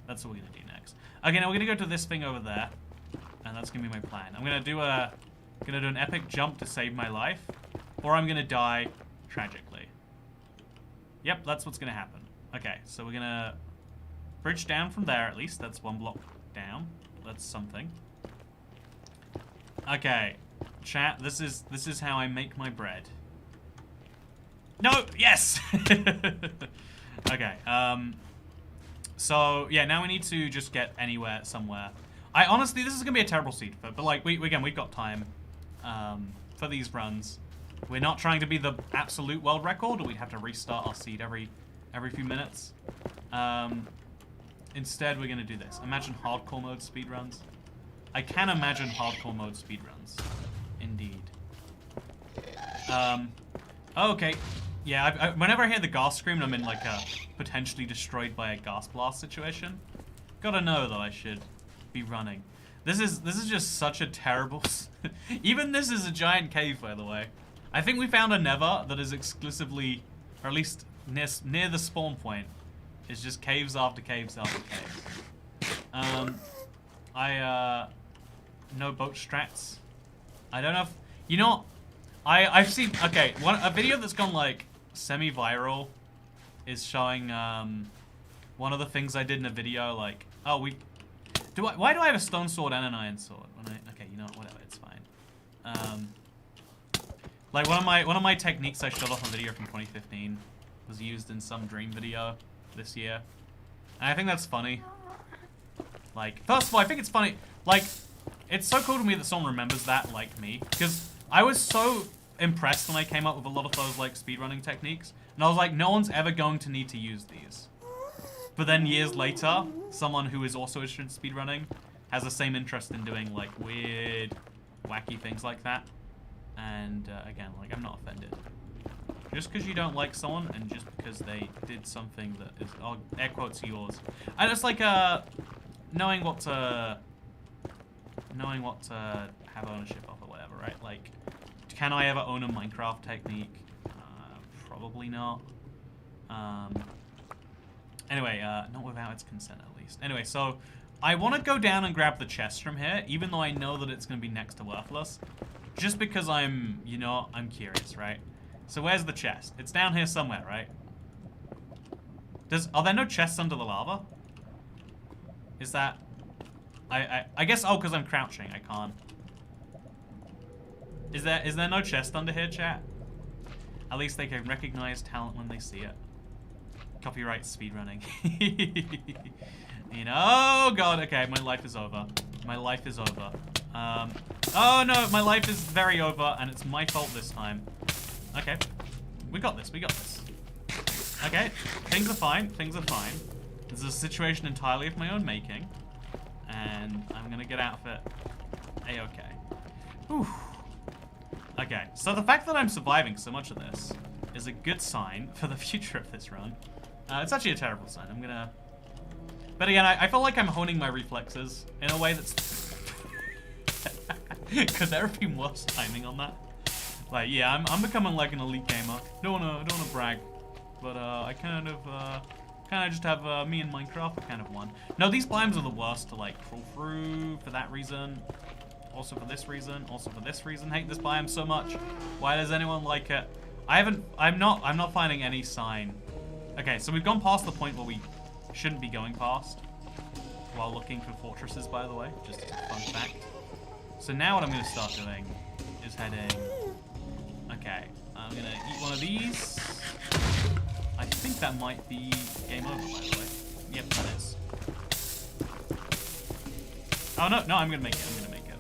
That's what we're gonna do next. Okay, now we're gonna go to this thing over there, and that's gonna be my plan. I'm gonna do an epic jump to save my life, or I'm gonna die tragically. Yep, that's what's gonna happen. Okay, so we're gonna bridge down from there at least. That's one block down. That's something. Okay, chat. This is how I make my bread. No! Yes! Okay, so, yeah, now we need to just get anywhere, somewhere. Honestly, this is gonna be a terrible seed, but like, we've got time, for these runs. We're not trying to be the absolute world record, or we'd have to restart our seed every few minutes. Instead, we're gonna do this. Imagine hardcore mode speedruns. I can imagine hardcore mode speedruns. Indeed. Okay. Yeah, whenever I hear the gas scream, I'm in like a potentially destroyed by a gas blast situation. Gotta know though, I should be running. This is just such a terrible... Even this is a giant cave, by the way. I think we found a nether that is exclusively, or at least near the spawn point, is just caves after caves after caves. No boat strats. I don't know if... You know what? I've seen, okay, a video that's gone like semi-viral is showing one of the things I did in a video, like, oh, why do I have a stone sword and an iron sword? Okay, you know what, whatever, it's fine. Like one of my techniques I showed off a video from 2015 was used in some dream video this year. And I think that's funny. Like, first of all, I think it's funny, like, it's so cool to me that someone remembers that like me, because I was so impressed when I came up with a lot of those like speedrunning techniques, and I was like, no one's ever going to need to use these. But then years later, someone who is also interested in speedrunning has the same interest in doing like weird, wacky things like that. And again, like, I'm not offended. Just because you don't like someone and just because they did something that is, oh, air quotes, yours. And it's like knowing what to have ownership of or whatever, right? Like, can I ever own a Minecraft technique? Probably not. Anyway, not without its consent at least. Anyway, so I want to go down and grab the chest from here, even though I know that it's going to be next to worthless. Just because I'm, you know, I'm curious, right? So where's the chest? It's down here somewhere, right? Are there no chests under the lava? Is that... I guess, oh, because I'm crouching, I can't. Is there no chest under here, chat? At least they can recognize talent when they see it. Copyright speedrunning. You know, oh god, okay, my life is over. My life is over. Oh no, my life is very over, and it's my fault this time. Okay, we got this, we got this. Okay, things are fine, things are fine. This is a situation entirely of my own making, and I'm gonna get out of it A-okay. Whew. Okay, so the fact that I'm surviving so much of this is a good sign for the future of this run. It's actually a terrible sign. I'm gonna... But again, I feel like I'm honing my reflexes in a way that's... Could there have been worse timing on that? Like, yeah, I'm becoming like an elite gamer. Don't wanna brag, but I kind of just have me and Minecraft kind of won. No, these biomes are the worst to like crawl through for that reason. Also for this reason. Also for this reason. Hate this biome so much. Why does anyone like it? I'm not finding any sign. Okay, so we've gone past the point where we shouldn't be going past while looking for fortresses, by the way, just a fun fact. So now what I'm going to start doing is heading... Okay, I'm going to eat one of these. I think that might be game over, by the way. Yep, that is. Oh, no, I'm going to make it, I'm going to make it.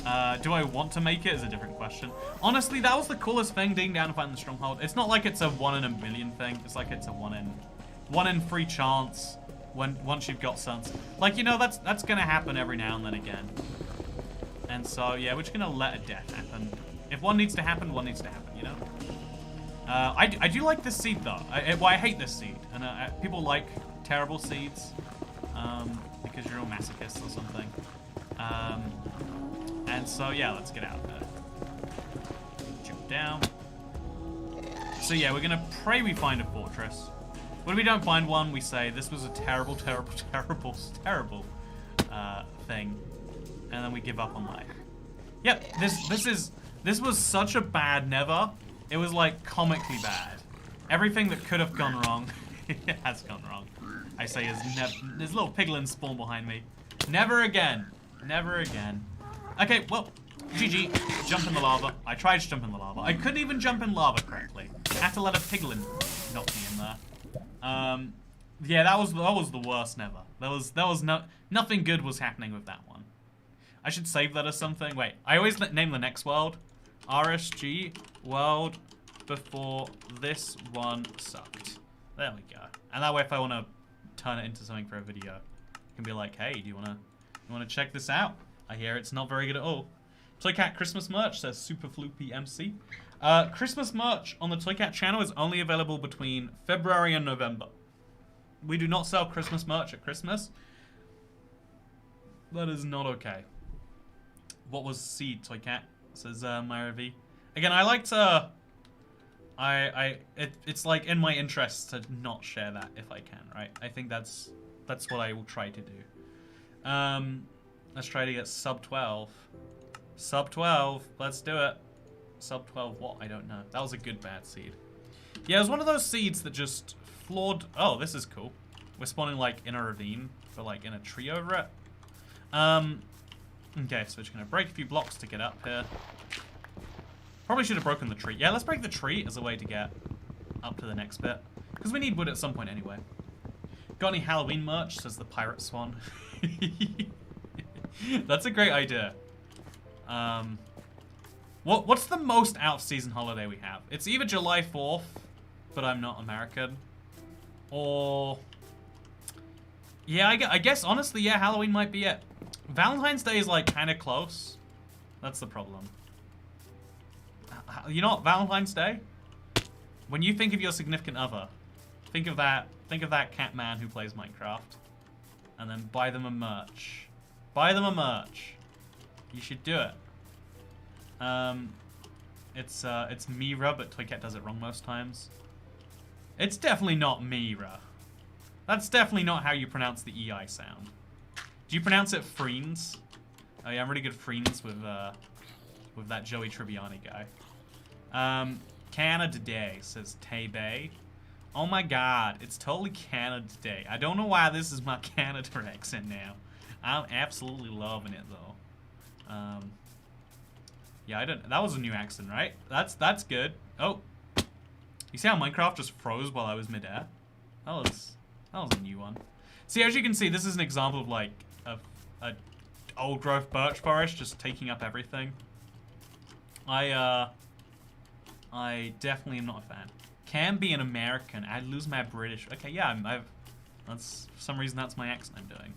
Yeah. Do I want to make it is a different question. Honestly, that was the coolest thing, digging down and finding the stronghold. It's not like it's a 1 in a million thing. It's like it's a 1 in 3 chance once you've got sons. Like, you know, that's gonna happen every now and then again. And so, yeah, we're just gonna let a death happen. If one needs to happen, one needs to happen, you know? I do like this seed, though. I hate this seed. And people like terrible seeds because you're all masochists or something. And so, yeah, let's get out of there. Jump down. So, yeah, we're gonna pray we find a fortress. When we don't find one, we say, this was a terrible, terrible, terrible, terrible thing. And then we give up on life. Yep, this was such a bad never. It was, like, comically bad. Everything that could have gone wrong, it has gone wrong. I say, there's little piglins spawn behind me. Never again. Never again. Okay, well, GG. Jump in the lava. I tried to jump in the lava. I couldn't even jump in lava correctly. I had to let a piglin knock me in there. Yeah, that was the worst never. Nothing good was happening with that one. I should save that as something. Wait, I always name the next world RSG world before this one sucked. There we go. And that way, if I want to turn it into something for a video, I can be like, hey, do you want to check this out? I hear it's not very good at all. Toycat Christmas merch, says Super Floopy MC. Christmas merch on the Toycat channel is only available between February and November. We do not sell Christmas merch at Christmas. That is not okay. What was seed, Toycat? Says Myra V. Again, I like to... It's like in my interest to not share that if I can, right? I think that's what I will try to do. Let's try to get sub 12. Sub 12. Let's do it. Sub 12 what? I don't know. That was a good bad seed. Yeah, it was one of those seeds that just floored. Oh, this is cool. We're spawning like in a ravine, but like in a tree over it. Okay, so we're just gonna break a few blocks to get up here. Probably should have broken the tree. Yeah, let's break the tree as a way to get up to the next bit. Because we need wood at some point anyway. Got any Halloween merch? Says the Pirate Swan. That's a great idea. What's the most out-of-season holiday we have? It's either July 4th, but I'm not American. Or... yeah, I guess, honestly, yeah, Halloween might be it. Valentine's Day is, like, kind of close. That's the problem. You know what, Valentine's Day? When you think of your significant other, think of that cat man who plays Minecraft. And then buy them a merch. Buy them a merch. You should do it. It's Mira, but Toycat does it wrong most times. It's definitely not Mira. That's definitely not how you pronounce the EI sound. Do you pronounce it Freens? Oh yeah, I'm really good Freens with that Joey Tribbiani guy. Canada Day, says Tay-Bay. Oh my god, it's totally Canada Day. I don't know why this is my Canada accent now. I'm absolutely loving it though. Yeah, that was a new accent, right? That's good. Oh. You see how Minecraft just froze while I was midair? That was a new one. See, as you can see, this is an example of like a old growth birch forest just taking up everything. I definitely am not a fan. Can be an American. I'd lose my British. Okay, yeah, that's for some reason that's my accent I'm doing.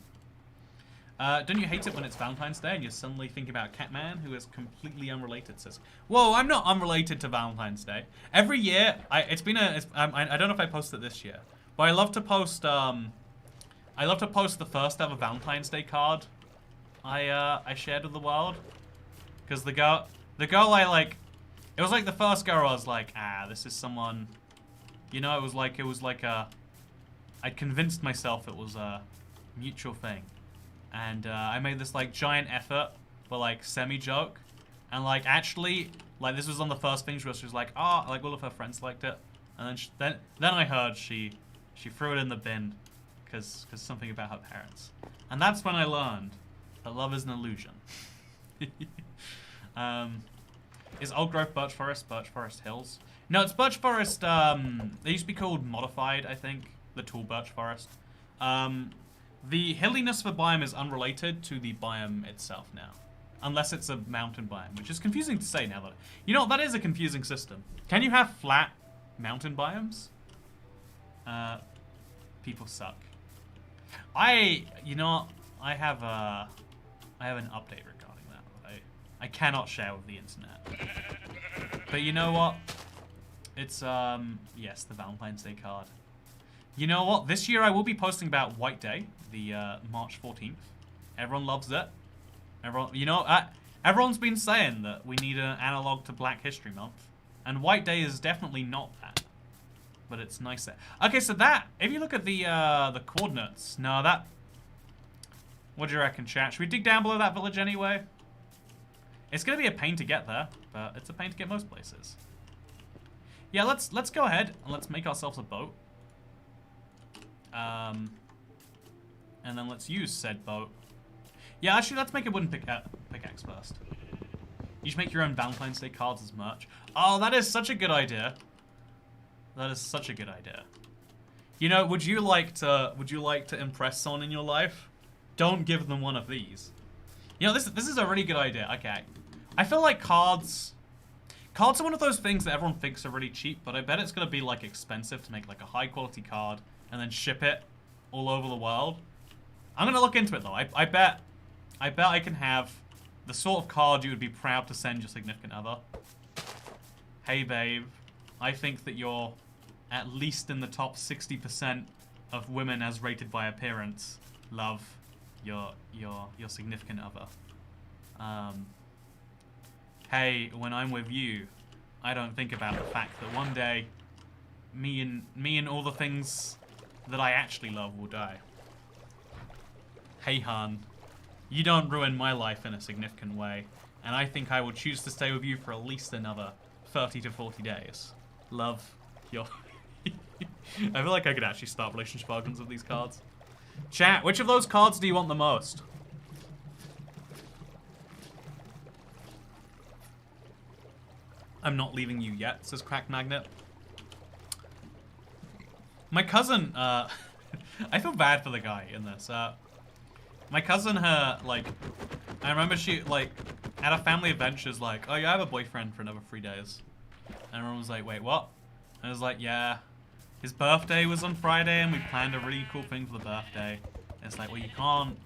Don't you hate it when it's Valentine's Day and you suddenly think about Catman, who is completely unrelated? Says, whoa, I'm not unrelated to Valentine's Day. Every year, I don't know if I posted it this year, but I love to post the first ever Valentine's Day card I shared with the world, because the girl I like, it was like the first girl I was like, this is someone, you know, it was like I convinced myself it was a mutual thing. And I made this like giant effort, but like semi-joke, and like actually, like this was on the first thing where she was like, oh, like all of her friends liked it, and then I heard she threw it in the bin, because something about her parents, and that's when I learned that love is an illusion. Is old growth birch forest hills? No, it's birch forest. They used to be called modified, I think, the tall birch forest. The hilliness of a biome is unrelated to the biome itself now. Unless it's a mountain biome, which is confusing to say now. You know, that is a confusing system. Can you have flat mountain biomes? People suck. You know, I have an update regarding that I cannot share with the internet. But you know what? It's, yes, the Valentine's Day card. You know what? This year I will be posting about White Day, the March 14th. Everyone loves it. Everyone's been saying that we need an analog to Black History Month, and White Day is definitely not that. But it's nice there. Okay, so that, if you look at the coordinates, no, that. What do you reckon, chat? Should we dig down below that village anyway? It's gonna be a pain to get there, but it's a pain to get most places. Yeah, let's go ahead and let's make ourselves a boat. And then let's use said boat. Yeah, actually, let's make a wooden pickaxe first. You should make your own Valentine's Day cards as merch. Oh, that is such a good idea. That is such a good idea. You know, would you like to impress someone in your life? Don't give them one of these. You know, this is a really good idea. Okay, I feel like cards are one of those things that everyone thinks are really cheap, but I bet it's gonna be like expensive to make like a high quality card and then ship it all over the world. I'm gonna look into it though. I bet I can have the sort of card you would be proud to send your significant other. Hey babe, I think that you're at least in the top 60% of women as rated by appearance. Love, your significant other. Hey, when I'm with you, I don't think about the fact that one day me and all the things that I actually love will die. Hey, hon. You don't ruin my life in a significant way, and I think I will choose to stay with you for at least another 30 to 40 days. Love, your... I feel like I could actually start relationship arguments with these cards. Chat, which of those cards do you want the most? I'm not leaving you yet, says Crack Magnet. My cousin, I feel bad for the guy in this. My cousin, like, I remember she, like, at a family event, she was like, oh, yeah, I have a boyfriend for another 3 days. And everyone was like, wait, what? And I was like, yeah, his birthday was on Friday, and we planned a really cool thing for the birthday. And it's like, well, you can't,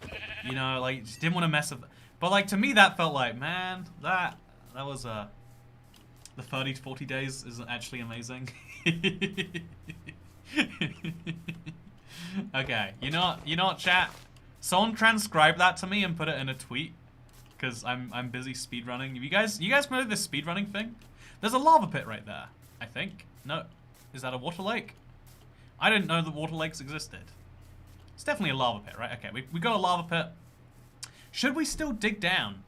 you know, like, just didn't want to mess with. But, like, to me, that felt like, man, that was, the 30 to 40 days is actually amazing. Okay, you know what, chat? Someone transcribe that to me and put it in a tweet, because I'm busy speedrunning. You guys remember this speedrunning thing? There's a lava pit right there, I think. No, is that a water lake? I didn't know that water lakes existed. It's definitely a lava pit, right? Okay, we got a lava pit. Should we still dig down?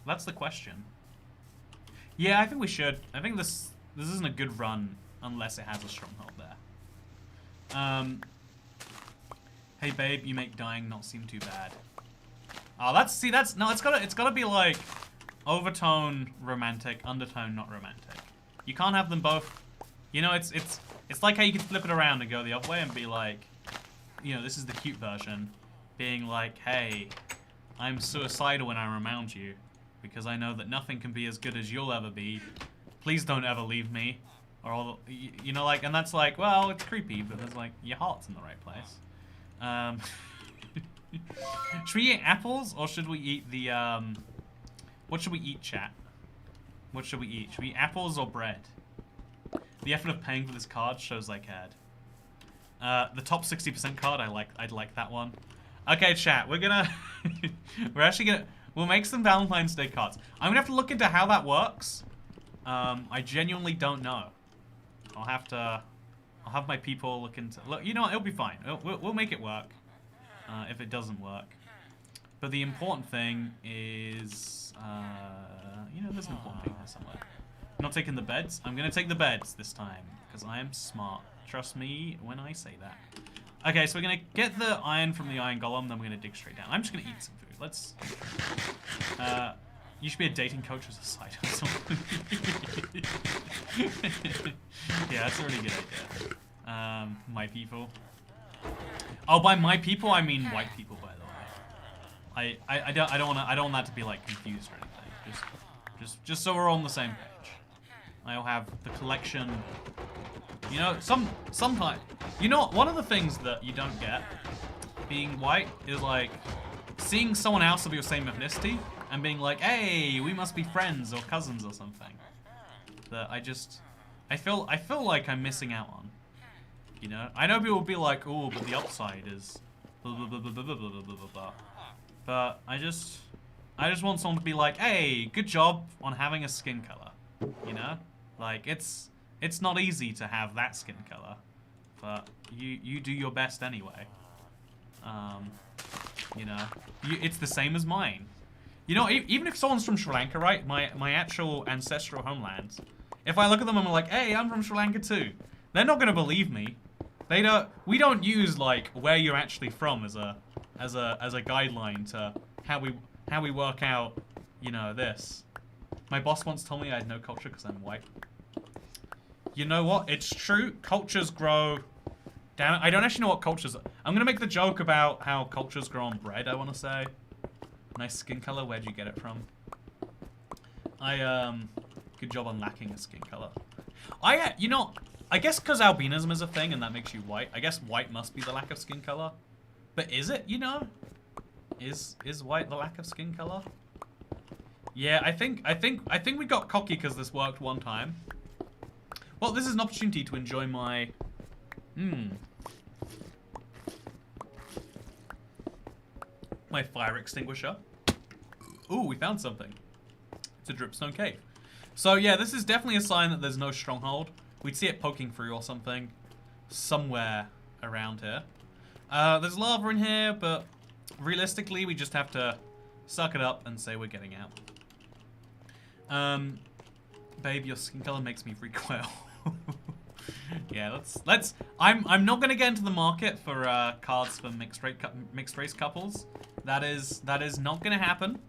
That's the question. Yeah, I think we should. I think this isn't a good run unless it has a stronghold there. Hey babe, you make dying not seem too bad. Oh, it's gotta be like overtone romantic, undertone not romantic. You can't have them both. You know, it's like how you can flip it around and go the other way and be like, you know, this is the cute version, being like, hey, I'm suicidal when I'm around you, because I know that nothing can be as good as you'll ever be. Please don't ever leave me. Or all, you know, like, and that's like, well, it's creepy, but it's like, your heart's in the right place. Should we eat apples, or should we eat the, what should we eat, chat? What should we eat? Should we eat apples or bread? The effort of paying for this card shows I cared. The top 60% card, I'd like that one. Okay, chat, we're gonna, we'll make some Valentine's Day cards. I'm gonna have to look into how that works. I genuinely don't know. I'll have my people look into... Look, you know what? It'll be fine. We'll make it work. If it doesn't work. But the important thing is... you know, there's an important thing there somewhere. I'm not taking the beds. I'm going to take the beds this time. Because I am smart. Trust me when I say that. Okay, so we're going to get the iron from the iron golem. Then we're going to dig straight down. I'm just going to eat some food. Let's... you should be a dating coach as a side hustle. Yeah, that's a really good idea. My people. Oh, by my people, I mean white people, by the way. I don't want that to be like confused or anything. Just so we're all on the same page. I'll have the collection. You know, sometimes. You know, one of the things that you don't get being white is like seeing someone else of your same ethnicity and being like, hey, we must be friends or cousins or something. That I feel like I'm missing out on. You know? I know people will be like, oh, but the upside is blah blah blah blah blah blah blah blah blah. But I just want someone to be like, hey, good job on having a skin color. You know? Like it's not easy to have that skin color. But you do your best anyway. You know, it's the same as mine. You know, even if someone's from Sri Lanka, right? My actual ancestral homeland. If I look at them and I'm like, hey, I'm from Sri Lanka too. They're not gonna believe me. We don't use like where you're actually from as a guideline to how we work out, you know, this. My boss once told me I had no culture because I'm white. You know what? It's true. Cultures grow. Damn it, I don't actually know what cultures are. I'm gonna make the joke about how cultures grow on bread, I wanna say. Nice skin color, where'd you get it from? Good job on lacking a skin color. You know, I guess because albinism is a thing and that makes you white, I guess white must be the lack of skin color. But is it, you know? Is white the lack of skin color? Yeah, I think we got cocky because this worked one time. Well, this is an opportunity to enjoy my... my fire extinguisher. Ooh, we found something. It's a dripstone cave. So yeah, this is definitely a sign that there's no stronghold. We'd see it poking through or something. Somewhere around here. There's lava in here, but realistically we just have to suck it up and say we're getting out. Babe, your skin color makes me recoil. Yeah, let's. I'm not gonna get into the market for cards for mixed race couples. That is not gonna happen.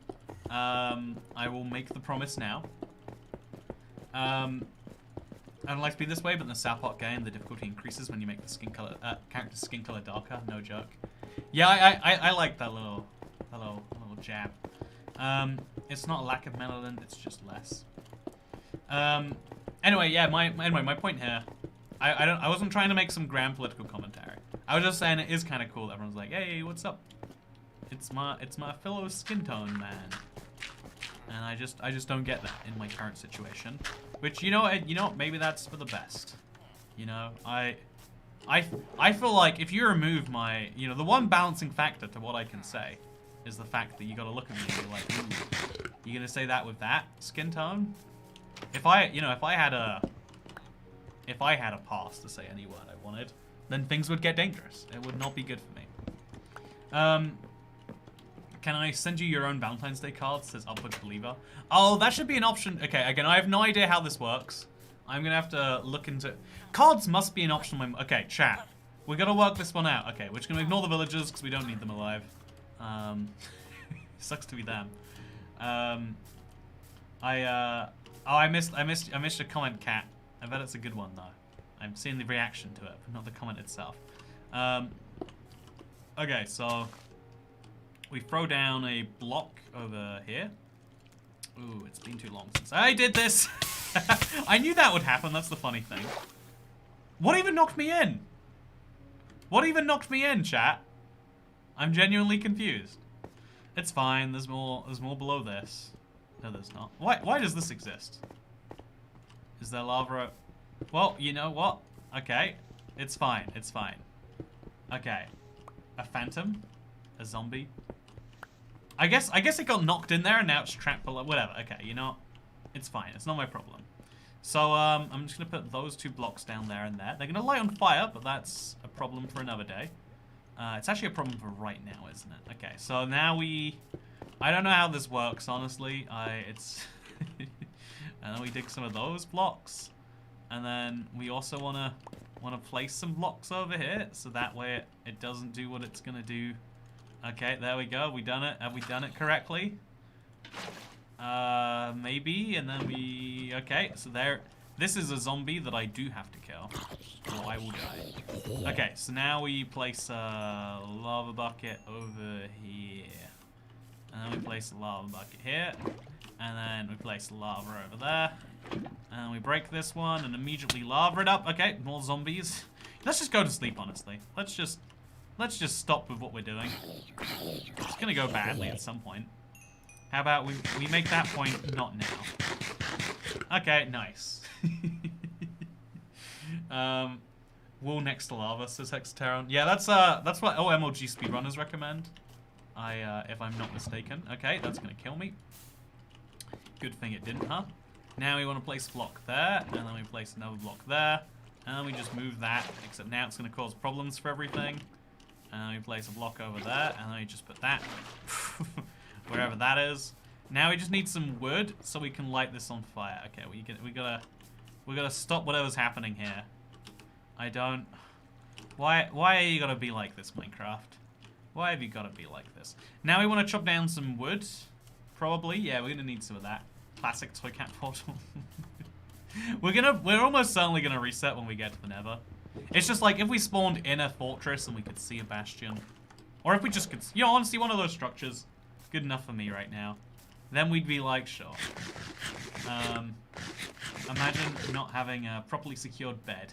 I will make the promise now. I don't like to be this way, but in the South Park game, the difficulty increases when you make the character's skin color darker. No joke. Yeah, I like that little jab. It's not a lack of melanin; it's just less. Anyway, yeah. My point here. I wasn't trying to make some grand political commentary. I was just saying it is kind of cool. Everyone's like, "Hey, what's up? It's my fellow skin tone man." And I just don't get that in my current situation. Which, you know what, maybe that's for the best. You know, I feel like if you remove my, the one balancing factor to what I can say is the fact that you gotta look at me and be like, ooh, you gonna say that with that skin tone? If I had a pass to say any word I wanted, then things would get dangerous. It would not be good for me. Can I send you your own Valentine's Day card? Says Upward Believer. Oh, that should be an option. Okay, again, I have no idea how this works. I'm gonna have to look into... Cards must be an option. Okay, chat. We're gonna work this one out. Okay, we're just gonna ignore the villagers because we don't need them alive. Sucks to be them. I missed a comment, Cat. I bet it's a good one though. I'm seeing the reaction to it, but not the comment itself. Okay, so we throw down a block over here. Ooh, it's been too long since I did this. I knew that would happen. That's the funny thing. What even knocked me in? What even knocked me in, chat? I'm genuinely confused. It's fine. There's more below this. No, there's not. Why does this exist? Is there lava? Well, you know what? Okay. It's fine. It's fine. Okay. A phantom? A zombie? I guess it got knocked in there and now it's trapped below. Whatever. Okay, you know, it's fine. It's not my problem. So, I'm just gonna put those two blocks down there and there. They're gonna light on fire, but that's a problem for another day. It's actually a problem for right now, isn't it? Okay, so now I don't know how this works, honestly. And then we dig some of those blocks. And then we also wanna place some blocks over here, so that way it doesn't do what it's gonna do. Okay, there we go. We done it. Have we done it correctly? Maybe. And then okay, so there. This is a zombie that I do have to kill, or I will die. Okay, so now we place a lava bucket over here. And then we place a lava bucket here. And then we place lava over there. And we break this one and immediately lava it up. Okay, more zombies. Let's just go to sleep, honestly. Let's just stop with what we're doing. It's gonna go badly at some point. How about we make that point not now? Okay, nice. Wool next to lava, says Hexateron. Yeah, that's what OMLG speedrunners recommend. If I'm not mistaken. Okay, that's gonna kill me. Good thing it didn't, huh? Now we want to place a block there, and then we place another block there, and then we just move that, except now it's gonna cause problems for everything. And then we place a block over there, and then we just put that wherever that is. Now we just need some wood so we can light this on fire. Okay, we gotta stop whatever's happening here. I don't. Why are you gonna be like this, Minecraft? Why have you gotta be like this? Now we want to chop down some wood. Probably, yeah, we're gonna need some of that. Classic Toycat portal. We're almost certainly gonna reset when we get to the Nether. It's just like if we spawned in a fortress and we could see a bastion, or if we just could, honestly, one of those structures, good enough for me right now. Then we'd be like, sure. Imagine not having a properly secured bed.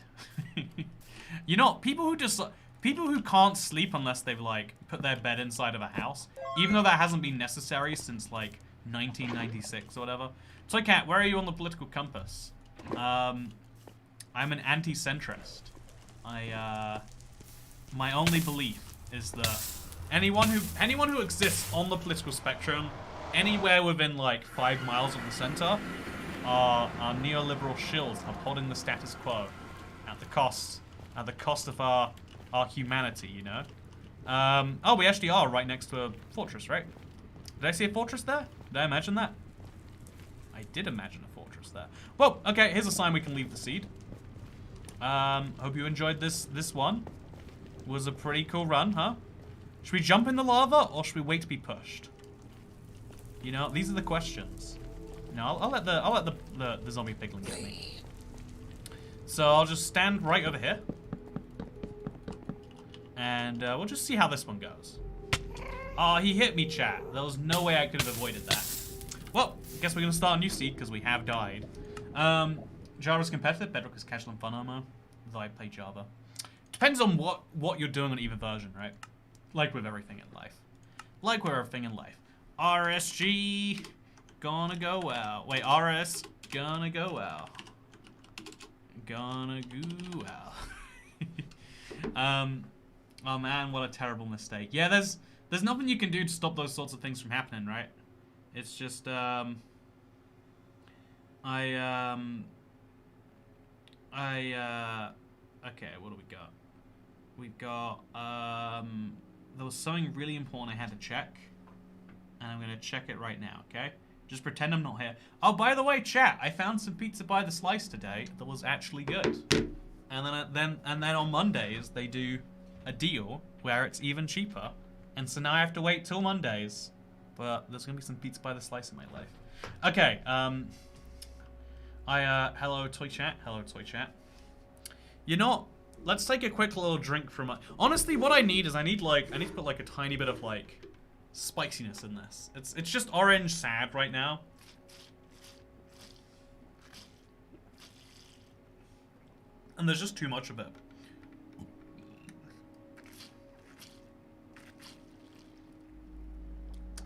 People who can't sleep unless they've like put their bed inside of a house, even though that hasn't been necessary since like 1996 or whatever. Toycat, where are you on the political compass? I'm an anti-centrist. My only belief is that anyone who exists on the political spectrum, anywhere within like 5 miles of the center, are neoliberal shills upholding the status quo at the cost of our humanity, you know. Oh, we actually are right next to a fortress, right? Did I see a fortress there? Did I imagine that? I did imagine a fortress there. Well, okay, here's a sign we can leave the seed. Hope you enjoyed this one. Was a pretty cool run, huh? Should we jump in the lava or should we wait to be pushed? You know, these are the questions. No, I'll let the zombie piglin get me. So I'll just stand right over here. And we'll just see how this one goes. Oh, he hit me, chat. There was no way I could have avoided that. Well, I guess we're going to start a new seed because we have died. Java's competitive, Bedrock is casual and fun armor. Though I play Java. Depends on what you're doing on either version, right? Like with everything in life. Like with everything in life. RSG, gonna go well. Wait, RS, gonna go well. Gonna go well. Oh man, what a terrible mistake. Yeah, there's nothing you can do to stop those sorts of things from happening, right? It's just, okay, what do we got? We've got, there was something really important I had to check. And I'm gonna check it right now, okay? Just pretend I'm not here. Oh, by the way, chat, I found some pizza by the slice today that was actually good. And then on Mondays, they do a deal where it's even cheaper. And so now I have to wait till Mondays. But there's gonna be some pizza by the slice in my life. Okay, hello Toycat, hello Toycat. You know, let's take a quick little drink from my... Honestly, what I need is I need to put like a tiny bit of like spiciness in this. It's just orange sad right now. And there's just too much of it.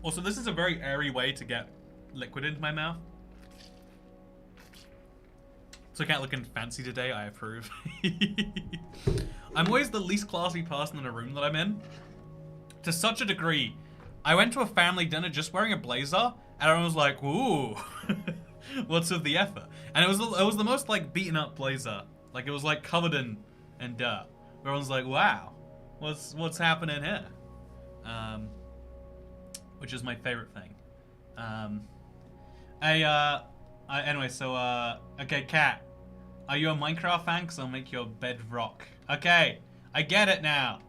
Also, this is a very airy way to get liquid into my mouth. So I can't looking fancy today, I approve. I'm always the least classy person in a room that I'm in. To such a degree, I went to a family dinner just wearing a blazer, and everyone was like, ooh, what's with the effort? And it was the most like beaten up blazer. Like it was like covered in dirt. Everyone's like, wow, what's happening here? Which is my favorite thing. Anyway, so, okay, Cat, are you a Minecraft fan? Because I'll make you a bedrock. Okay, I get it now.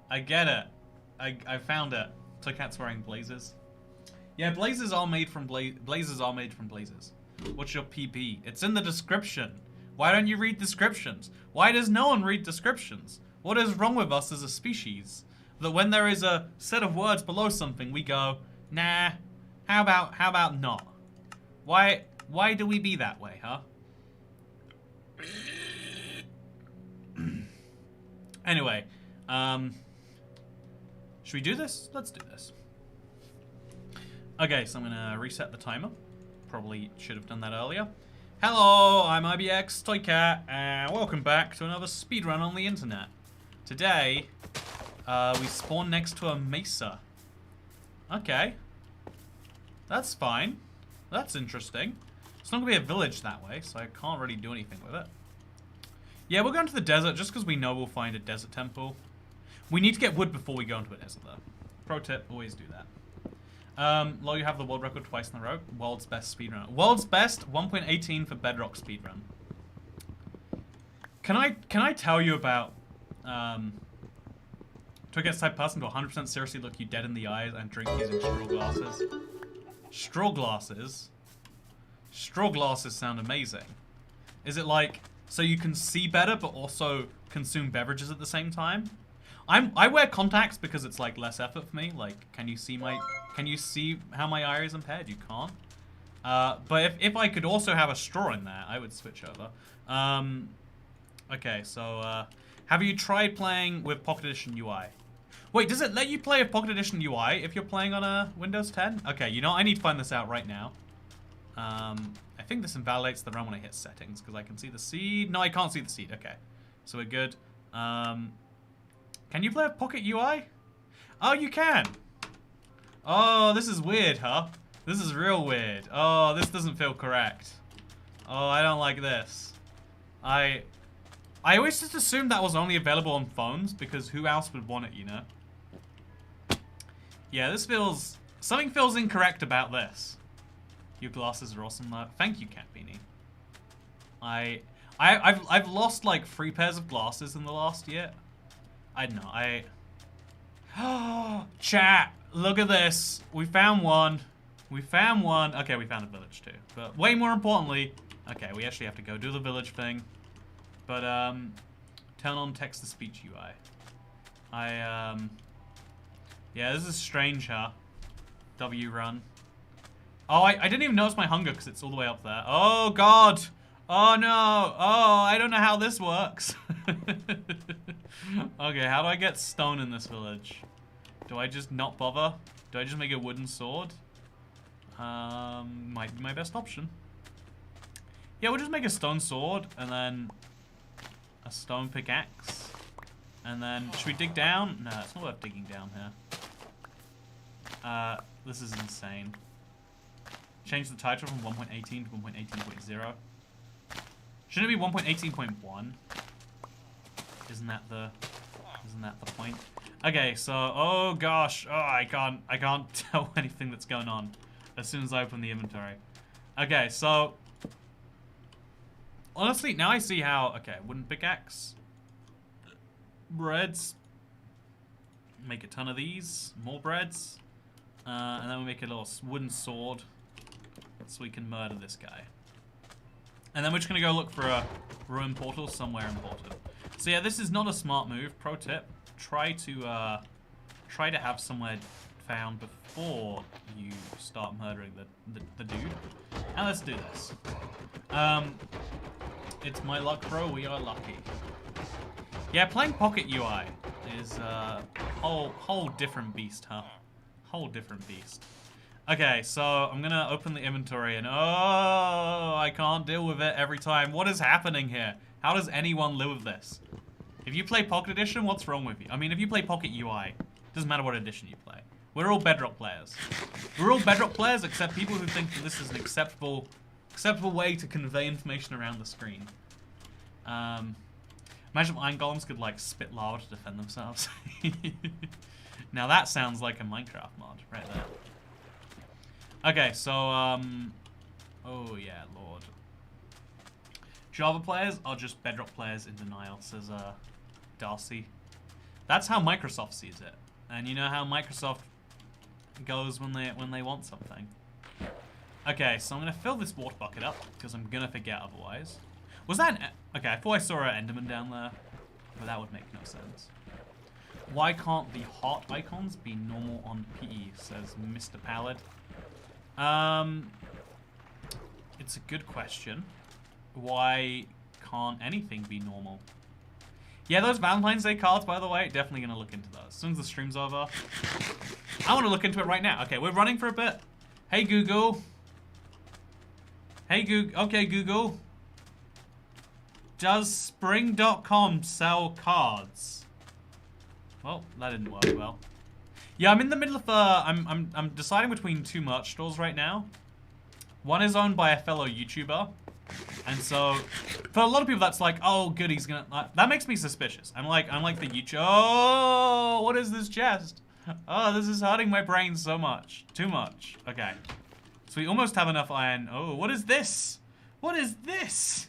I get it. I found it. Toycat's wearing blazers. Yeah, blazers are made from blazers. What's your PP? It's in the description. Why don't you read descriptions? Why does no one read descriptions? What is wrong with us as a species? That when there is a set of words below something, we go, nah, how about not? Why do we be that way, huh? Anyway, should we do this? Let's do this. Okay, so I'm gonna reset the timer. Probably should have done that earlier. Hello, I'm ibxtoycat, and welcome back to another speedrun on the internet. Today, we spawn next to a mesa. Okay. That's fine. That's interesting. It's not gonna be a village that way, so I can't really do anything with it. Yeah, we're going to the desert just because we know we'll find a desert temple. We need to get wood before we go into a desert, though. Pro tip, always do that. Lol, you have the world record twice in a row. World's best speedrun. World's best, 1.18 for bedrock speedrun. Can I tell you about Toycat's type person to 100% seriously look you dead in the eyes and drink using straw glasses? Straw glasses? Straw glasses sound amazing. Is it like so you can see better but also consume beverages at the same time? I wear contacts because it's like less effort for me. Like, can you see how my eye is impaired? You can't. But if I could also have a straw in there, I would switch over. Okay, so have you tried playing with Pocket Edition UI? Wait, does it let you play with Pocket Edition UI if you're playing on a Windows 10? Okay, you know, I need to find this out right now. I think this invalidates the run when I hit settings because I can see the seed. No, I can't see the seed. Okay, so we're good. Can you play with Pocket UI? Oh, you can. Oh, this is weird, huh? This is real weird. Oh, this doesn't feel correct. Oh, I don't like this. I always just assumed that was only available on phones because who else would want it, you know? Yeah, this feels Something feels incorrect about this. Your glasses are awesome though. Thank you, Cat Beanie. I've lost like 3 pairs of glasses in the last year. I don't know. Chat, look at this. We found one. We found one. Okay, we found a village too. But way more importantly, okay, we actually have to go do the village thing. But turn on text-to-speech UI. Yeah, this is strange, huh? W run. Oh, I didn't even notice my hunger because it's all the way up there. Oh, God. Oh, no. Oh, I don't know how this works. Okay, how do I get stone in this village? Do I just not bother? Do I just make a wooden sword? Might be my best option. Yeah, we'll just make a stone sword and then a stone pickaxe. And then, should we dig down? No, it's not worth digging down here. This is insane. Change the title from 1.18 to 1.18.0. Shouldn't it be 1.18.1? Isn't that the point? Okay, so oh gosh, oh I can't tell anything that's going on as soon as I open the inventory. Okay, so honestly, now I see how. Okay, wooden pickaxe, breads. Make a ton of these, more breads, and then we make a little wooden sword so we can murder this guy. And then we're just gonna go look for a ruin portal somewhere important. So yeah, this is not a smart move. Pro tip: try to have somewhere found before you start murdering the dude. And let's do this. It's my luck, bro. We are lucky. Yeah, playing Pocket UI is a whole different beast, huh? Whole different beast. Okay, so I'm gonna open the inventory and oh, I can't deal with it every time. What is happening here? How does anyone live with this? If you play Pocket Edition, what's wrong with you? I mean, if you play Pocket UI, doesn't matter what edition you play. We're all Bedrock players. We're all Bedrock players except people who think that this is an acceptable way to convey information around the screen. Imagine if iron golems could like spit lava to defend themselves. Now that sounds like a Minecraft mod right there. Okay, so oh yeah, Lord. Java players are just Bedrock players in denial, says Darcy. That's how Microsoft sees it, and you know how Microsoft goes when they want something. Okay, so I'm gonna fill this water bucket up because I'm gonna forget otherwise. Was that an... Okay, I thought I saw an Enderman down there, but that would make no sense. Why can't the heart icons be normal on PE, says Mr. Pallid. It's a good question. Why can't anything be normal? Yeah, those Valentine's Day cards, by the way, definitely gonna look into those. As soon as the stream's over, I want to look into it right now. Okay, we're running for a bit. Hey, Google. Hey, Google. Okay, Google. Does Spring.com sell cards? Well, that didn't work well. Yeah, I'm in the middle of I'm deciding between 2 merch stores right now. One is owned by a fellow YouTuber, and so for a lot of people that's like, oh, good, he's gonna. That makes me suspicious. I'm like the YouTuber. Oh, what is this chest? Oh, this is hurting my brain so much. Too much. Okay, so we almost have enough iron. Oh, what is this? What is this?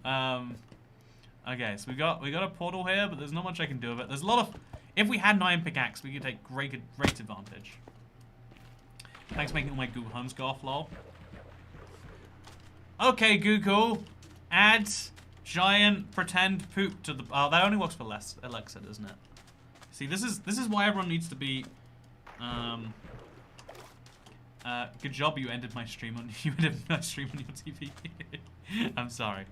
Okay, so we got a portal here, but there's not much I can do with it. There's a lot of. If we had an iron pickaxe, we could take great advantage. Thanks for making all my Google Homes go off, lol. Okay, Google, add giant pretend poop to the. Oh, that only works for Alexa, doesn't it? See, this is why everyone needs to be. Good job, you ended my stream on your TV. I'm sorry.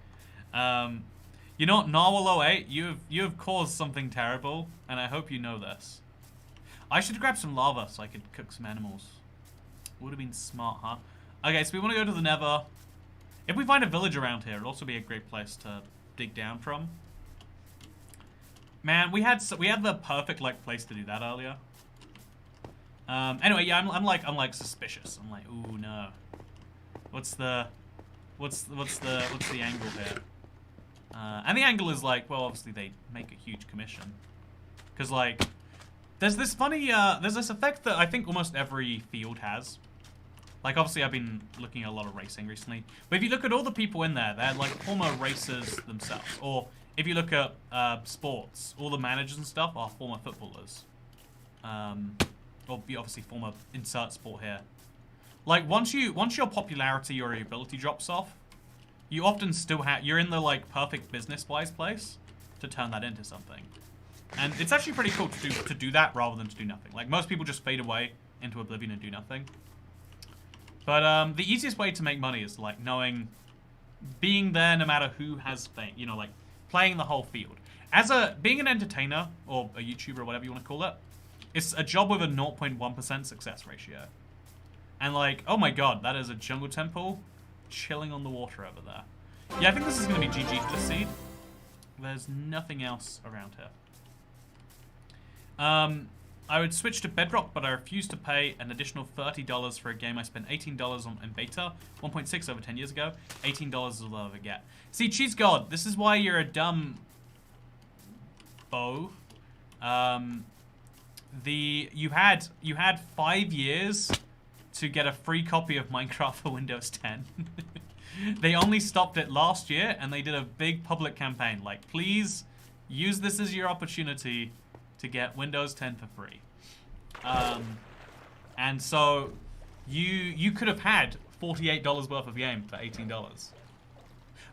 You know what, Narwhal08, you have caused something terrible, and I hope you know this. I should grab some lava so I could cook some animals. Would have been smart, huh? Okay, so we want to go to the Nether. If we find a village around here, it'll also be a great place to dig down from. Man, we had the perfect like place to do that earlier. Anyway, yeah, I'm like suspicious. I'm like, ooh no. What's the angle here? And the angle is like, well, obviously they make a huge commission. Because, like, There's this funny, there's this effect that I think almost every field has. Like, obviously, I've been looking at a lot of racing recently. But if you look at all the people in there, they're, like, former racers themselves. Or, if you look at sports, all the managers and stuff are former footballers. Or, obviously, former insert sport here. Like, once your popularity or your ability drops off, you often still have... You're in the, like, perfect business-wise place to turn that into something. And it's actually pretty cool to do that rather than to do nothing. Like, most people just fade away into oblivion and do nothing. But the easiest way to make money is, like, being there no matter who has fame. You know, like, playing the whole field. Being an entertainer, or a YouTuber, or whatever you want to call it, it's a job with a 0.1% success ratio. And, like, oh my god, that is a jungle temple chilling on the water over there. Yeah, I think this is going to be GG for the seed. There's nothing else around here. I would switch to bedrock, but I refuse to pay an additional $30 for a game I spent $18 on in beta, 1.6 over 10 years ago. $18 is all I'll ever get. See, Cheese God, this is why you're a dumb bow. You had 5 years to get a free copy of Minecraft for Windows 10. They only stopped it last year, and they did a big public campaign. Like, please use this as your opportunity to get Windows 10 for free. And so you could have had $48 worth of game for $18.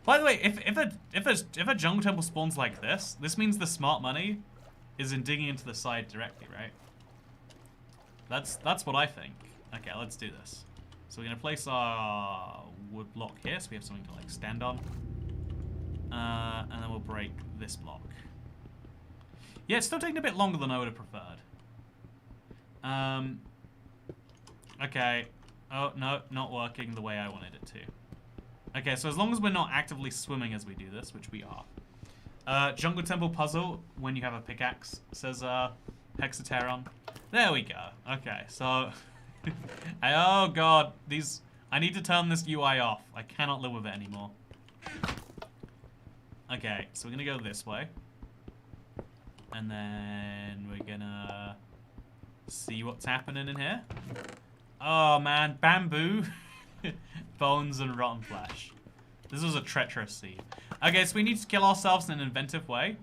By the way, if a jungle temple spawns like this means the smart money is in digging into the side directly, right? That's what I think. Okay, let's do this. So we're gonna place our wood block here, so we have something to like stand on. And then we'll break this block. Yeah, it's still taking a bit longer than I would have preferred. Okay. Oh, no, not working the way I wanted it to. Okay, so as long as we're not actively swimming as we do this, which we are. Jungle Temple puzzle, when you have a pickaxe, says, Hexateron. There we go. Okay, so... oh, God. I need to turn this UI off. I cannot live with it anymore. Okay, so we're gonna go this way. And then we're gonna see what's happening in here. Oh man, bamboo, bones and rotten flesh. This was a treacherous seed. Okay, so we need to kill ourselves in an inventive way.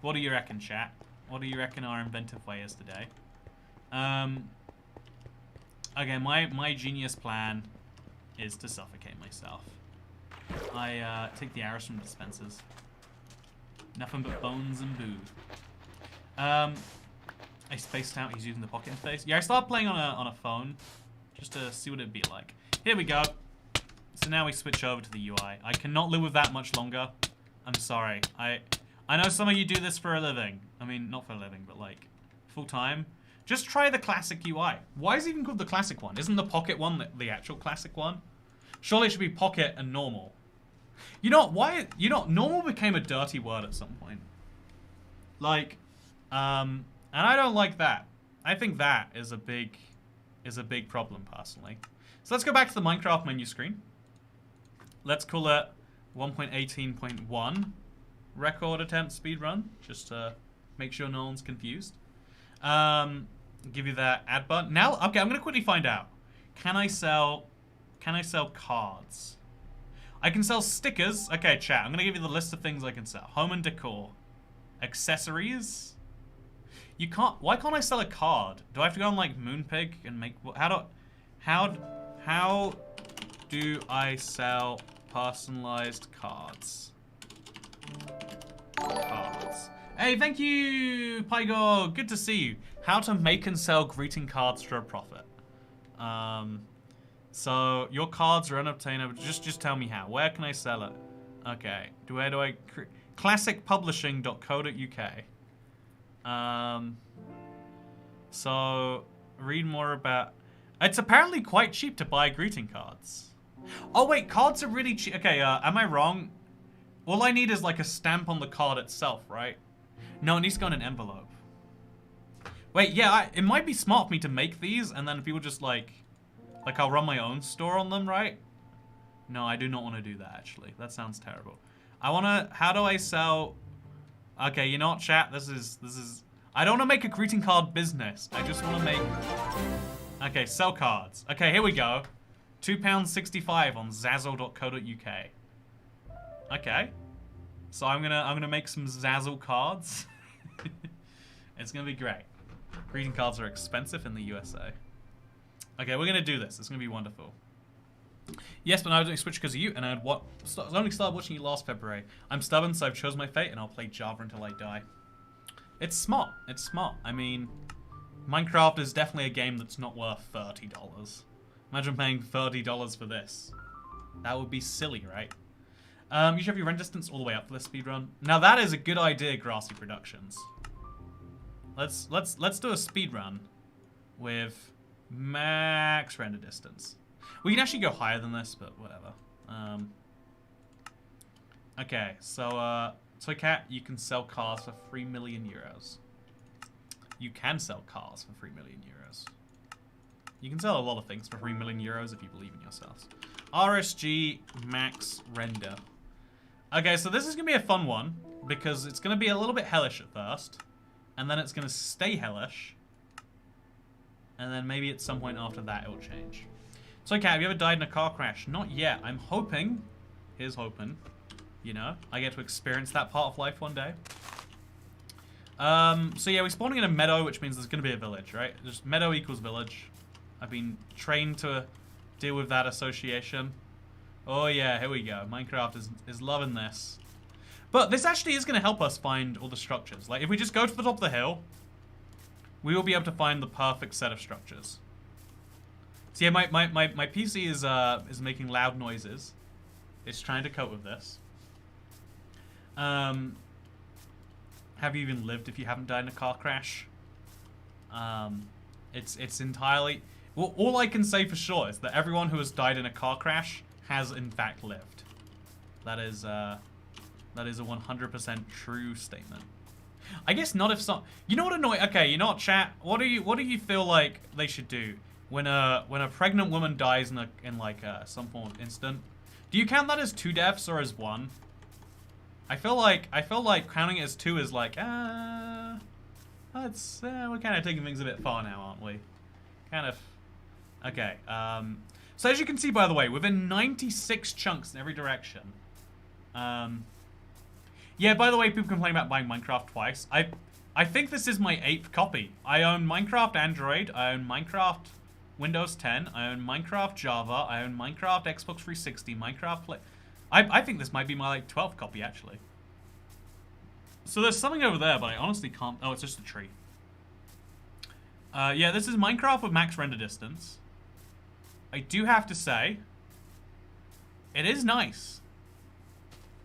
What do you reckon, chat? What do you reckon our inventive way is today? Okay, my genius plan is to suffocate myself. I take the arrows from dispensers. Nothing but bones and boo. I spaced out. He's using the pocket interface. Yeah, I started playing on a phone just to see what it'd be like. Here we go. So now we switch over to the UI. I cannot live with that much longer. I'm sorry. I know some of you do this for a living. I mean, not for a living, but like full time. Just try the classic UI. Why is it even called the classic one? Isn't the pocket one the actual classic one? Surely it should be pocket and normal. You know why? You know, normal became a dirty word at some point. Like, and I don't like that. I think that is a big problem personally. So let's go back to the Minecraft menu screen. Let's call it 1.18.1 record attempt speedrun, just to make sure no one's confused. Give you that add button. Now, okay, I'm gonna quickly find out. Can I sell cards? I can sell stickers. Okay, chat, I'm gonna give you the list of things I can sell. Home and decor. Accessories. You can't, why can't I sell a card? Do I have to go on like Moonpig and make, how do I sell personalized cards? Cards. Hey, thank you, Pygo. Good to see you. How to make and sell greeting cards for a profit. So your cards are unobtainable. Just tell me how. Where can I sell it? Okay. Where do I? Classicpublishing.co.uk. So read more about. It's apparently quite cheap to buy greeting cards. Oh wait, cards are really cheap. Okay, am I wrong? All I need is like a stamp on the card itself, right? No, it needs to go in an envelope. Wait, yeah, it might be smart for me to make these and then people just like I'll run my own store on them, right? No, I do not want to do that actually. That sounds terrible. How do I sell? Okay, you know what, chat? This is. I don't want to make a greeting card business. I just want to make... Okay, sell cards. Okay, here we go. £2.65 on zazzle.co.uk. Okay. So I'm gonna make some Zazzle cards. It's gonna be great. Greeting cards are expensive in the USA. Okay, we're gonna do this. It's gonna be wonderful. Yes, but I was doing Switch because of you, and I only started watching you last February. I'm stubborn, so I've chosen my fate, and I'll play Java until I die. It's smart. It's smart. I mean, Minecraft is definitely a game that's not worth $30. Imagine paying $30 for this. That would be silly, right? You should have your run distance all the way up for this speedrun. Now that is a good idea, Grassy Productions. Let's do a speedrun with max render distance. We can actually go higher than this, but whatever. Okay, so Toycat, you can sell cars for 3 million euros. You can sell cars for 3 million euros. You can sell a lot of things for 3 million euros if you believe in yourselves. RSG max render. Okay, so this is going to be a fun one, because it's going to be a little bit hellish at first, and then it's going to stay hellish, and then maybe at some point after that it will change. So, okay, have you ever died in a car crash? Not yet. I'm hoping, here's hoping, you know, I get to experience that part of life one day. So yeah, we're spawning in a meadow, which means there's going to be a village, right? Just meadow equals village. I've been trained to deal with that association. Oh yeah, here we go. Minecraft is loving this. But this actually is going to help us find all the structures. Like, if we just go to the top of the hill, we will be able to find the perfect set of structures. So yeah, my PC is making loud noises. It's trying to cope with this. Have you even lived if you haven't died in a car crash? It's entirely... Well, all I can say for sure is that everyone who has died in a car crash has in fact lived. That is a 100% true statement. I guess not if some... You know what annoy... Okay, you know what, chat? What do you feel like they should do when a pregnant woman dies in like some form of instant? Do you count that as 2 deaths or as 1? I feel like counting it as 2 is like that's we're kind of taking things a bit far now, aren't we? Kind of. Okay. So as you can see, by the way, within 96 chunks in every direction. Yeah, by the way, people complain about buying Minecraft twice. I think this is my 8th copy. I own Minecraft Android. I own Minecraft Windows 10. I own Minecraft Java. I own Minecraft Xbox 360. Minecraft Play. I think this might be my like 12th copy actually. So there's something over there, but I honestly can't. Oh, it's just a tree. Yeah, this is Minecraft with max render distance. I do have to say, it is nice.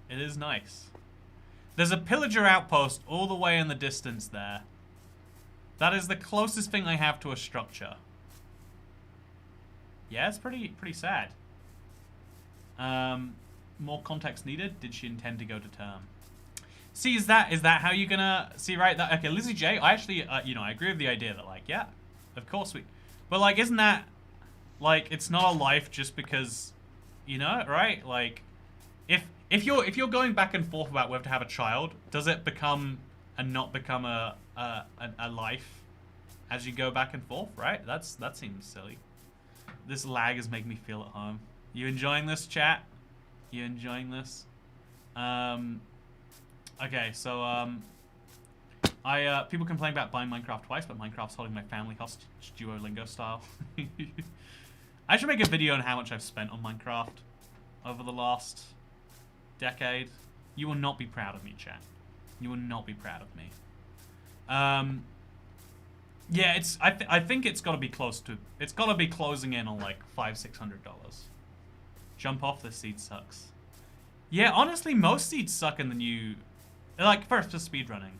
It is nice. There's a pillager outpost all the way in the distance there. That is the closest thing I have to a structure. Yeah, it's pretty sad. More context needed. Did she intend to go to term? See, is that how you're gonna see, right? That, okay, Lizzie J. I actually, you know, I agree with the idea that like, yeah, of course we, but like, isn't that like it's not a life just because, you know, right? Like, if you're going back and forth about whether to have a child, does it become and not become a life as you go back and forth, right? That seems silly. This lag is making me feel at home. You enjoying this, chat? You enjoying this? Okay, so people complain about buying Minecraft twice, but Minecraft's holding my family hostage, Duolingo style. I should make a video on how much I've spent on Minecraft over the last decade. You will not be proud of me, chat. You will not be proud of me. Yeah, it's. I think it's got to be close to. It's got to be closing in on like $500-600. Jump off. This seed sucks. Yeah, honestly, most seeds suck in the new. Like first for speedrunning.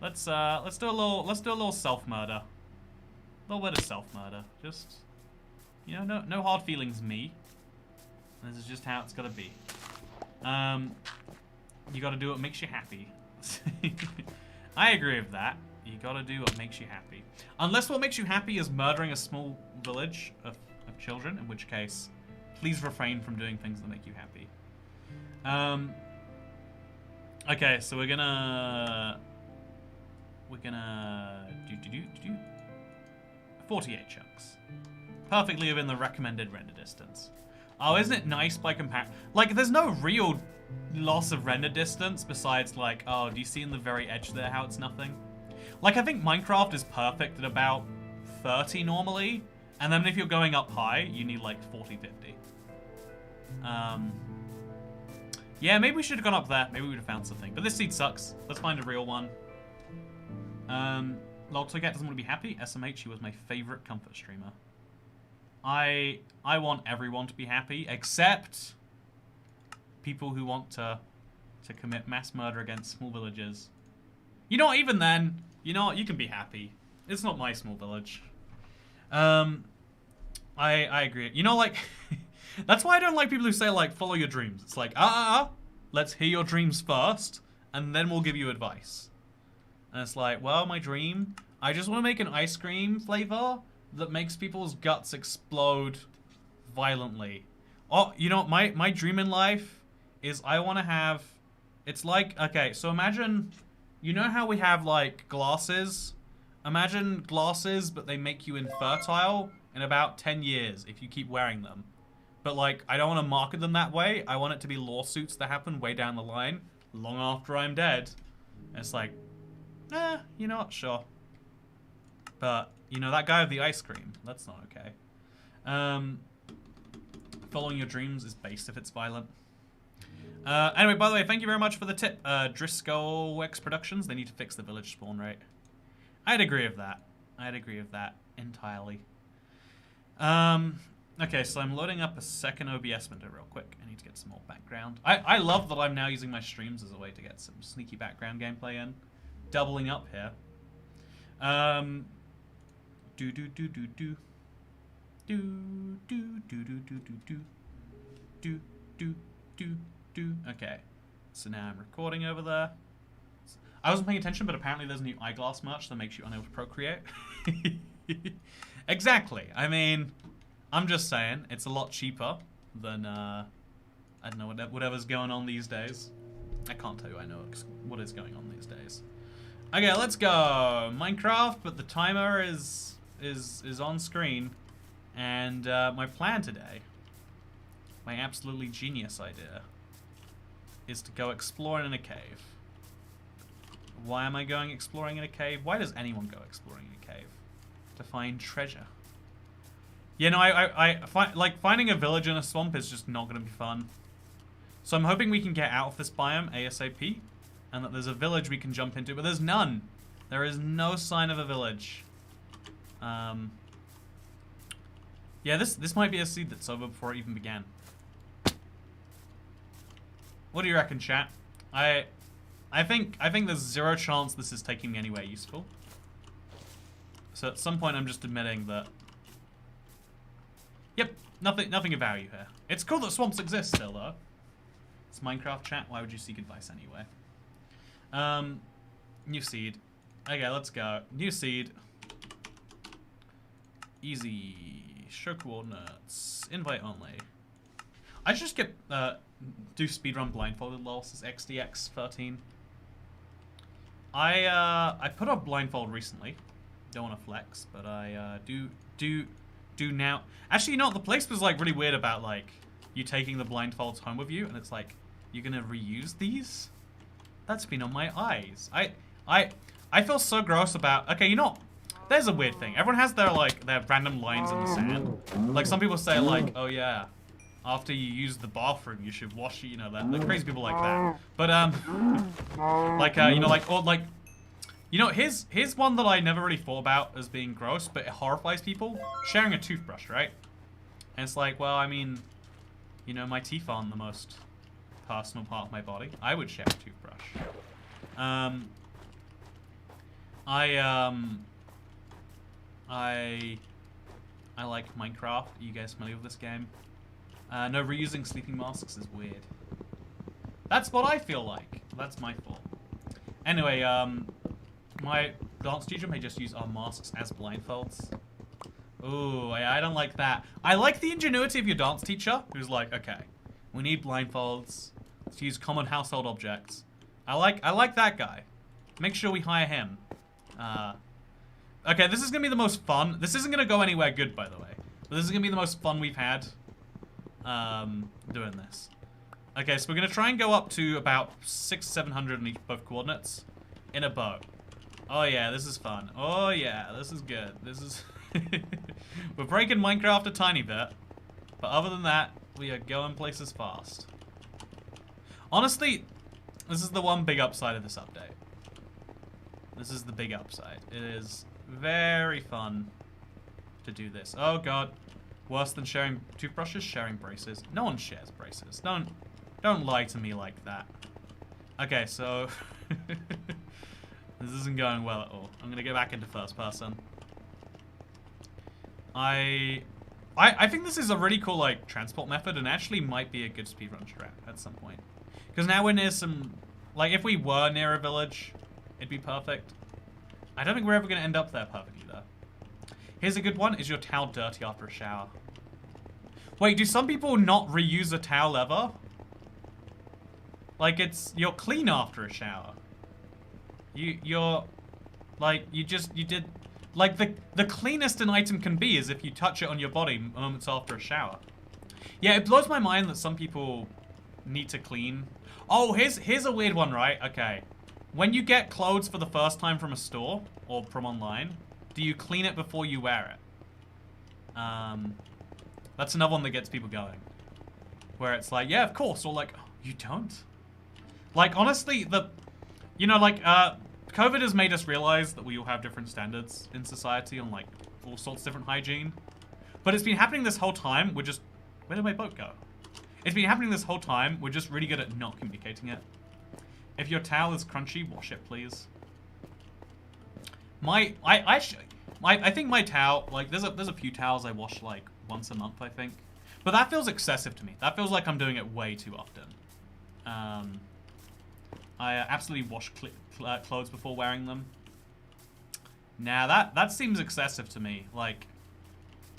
Let's do a little self murder. A little bit of self murder. Just, you know, no hard feelings, me. This is just how it's gotta be. You gotta do what makes you happy. I agree with that. You gotta do what makes you happy. Unless what makes you happy is murdering a small village of children, in which case, please refrain from doing things that make you happy. Okay, so we're gonna we're gonna do 48 chunks. Perfectly within the recommended render distance. Oh, isn't it nice by comparison? Like, there's no real loss of render distance besides, like, oh, do you see in the very edge there how it's nothing? Like, I think Minecraft is perfect at about 30 normally, and then if you're going up high, you need, like, 40, 50. Yeah, maybe we should have gone up there. Maybe we would have found something. But this seed sucks. Let's find a real one. Toycat doesn't want to be happy. SMH, he was my favorite comfort streamer. I want everyone to be happy, except people who want to commit mass murder against small villages. You know what, even then, you know what, you can be happy. It's not my small village. I agree. You know, like, that's why I don't like people who say, like, follow your dreams. It's like, let's hear your dreams first, and then we'll give you advice. And it's like, well, my dream, I just want to make an ice cream flavor that makes people's guts explode violently. Oh, you know, my dream in life is I want to have, it's like, okay, so imagine, you know how we have, like, glasses? Imagine glasses, but they make you infertile in about 10 years if you keep wearing them. But, like, I don't want to market them that way. I want it to be lawsuits that happen way down the line, long after I'm dead. And it's like, you know what, sure. But, you know, that guy with the ice cream, that's not okay. Following your dreams is based if it's violent. Anyway, by the way, thank you very much for the tip. Driscoll X Productions, they need to fix the village spawn rate. I'd agree with that. I'd agree with that entirely. Okay, so I'm loading up a second OBS window real quick. I need to get some more background. I love that I'm now using my streams as a way to get some sneaky background gameplay in. Doubling up here. Okay, so now I'm recording over there. I wasn't paying attention, but apparently there's a new eyeglass merch that makes you unable to procreate. Exactly. I mean, I'm just saying, it's a lot cheaper than, I don't know, whatever's going on these days. I can't tell you I know what is going on these days. Okay, let's go. Minecraft, but the timer is on screen. And my plan today, my absolutely genius idea, is to go exploring in a cave. Why am I going exploring in a cave? Why does anyone go exploring in a cave? To find treasure. You know, like, finding a village in a swamp is just not going to be fun. So I'm hoping we can get out of this biome ASAP, and that there's a village we can jump into, but there's none. There is no sign of a village. Yeah, this might be a seed that's over before it even began. What do you reckon, chat? I think there's zero chance this is taking me anywhere useful. So at some point I'm just admitting that, yep, nothing of value here. It's cool that swamps exist still though. It's Minecraft, chat. Why would you seek advice anyway? New seed. Okay, let's go. New seed. Easy. Show coordinates. Invite only. I should just get do speedrun blindfolded loss as XDX13. I put up blindfold recently. Don't want to flex, but I do now. Actually, you know what? The place was like really weird about like you taking the blindfolds home with you, and it's like you're gonna reuse these. That's been on my eyes. I feel so gross about. Okay, you know what? There's a weird thing. Everyone has their random lines in the sand. Like some people say like, oh yeah, after you use the bathroom, you should wash it. You know that. The crazy people like that. But you know, like, or like, you know, here's one that I never really thought about as being gross, but it horrifies people. Sharing a toothbrush, right? And it's like, well, I mean, you know, my teeth aren't the most personal part of my body. I would share a toothbrush. I like Minecraft. Are you guys familiar with this game? No, reusing sleeping masks is weird. That's what I feel like. That's my fault. Anyway, my dance teacher may just use our masks as blindfolds. Ooh, I don't like that. I like the ingenuity of your dance teacher, who's like, okay, we need blindfolds. Let's use common household objects. I like that guy. Make sure we hire him. Okay, this is gonna be the most fun. This isn't gonna go anywhere good, by the way. But this is gonna be the most fun we've had doing this. Okay, so we're gonna try and go up to about 700 in both coordinates in a boat. Oh yeah, this is fun. Oh yeah, this is good. This is... We're breaking Minecraft a tiny bit. But other than that, we are going places fast. Honestly, this is the one big upside of this update. This is the big upside. It is very fun to do this. Oh god. Worse than sharing toothbrushes, sharing braces. No one shares braces. Don't lie to me like that. Okay, so this isn't going well at all. I'm gonna go back into first person. I think this is a really cool like transport method and actually might be a good speedrun strat at some point. Because now we're near some, like if we were near a village, it'd be perfect. I don't think we're ever gonna end up there perfectly though. Here's a good one. Is your towel dirty after a shower? Wait, do some people not reuse a towel ever? Like you're clean after a shower. You're, like, you did, like the cleanest an item can be is if you touch it on your body moments after a shower. Yeah, it blows my mind that some people need to clean. Oh, here's a weird one, right? Okay. When you get clothes for the first time from a store or from online, do you clean it before you wear it? That's another one that gets people going. Where it's like, yeah, of course, or like, oh, you don't? Like, honestly, COVID has made us realize that we all have different standards in society on, like, all sorts of different hygiene. But it's been happening this whole time, we're just... Where did my boat go? It's been happening this whole time, we're just really good at not communicating it. If your towel is crunchy, wash it, please. I think my towel, like, there's a few towels I wash, like, once a month, I think. But that feels excessive to me. That feels like I'm doing it way too often. I absolutely wash clothes before wearing them. Now that seems excessive to me. Like,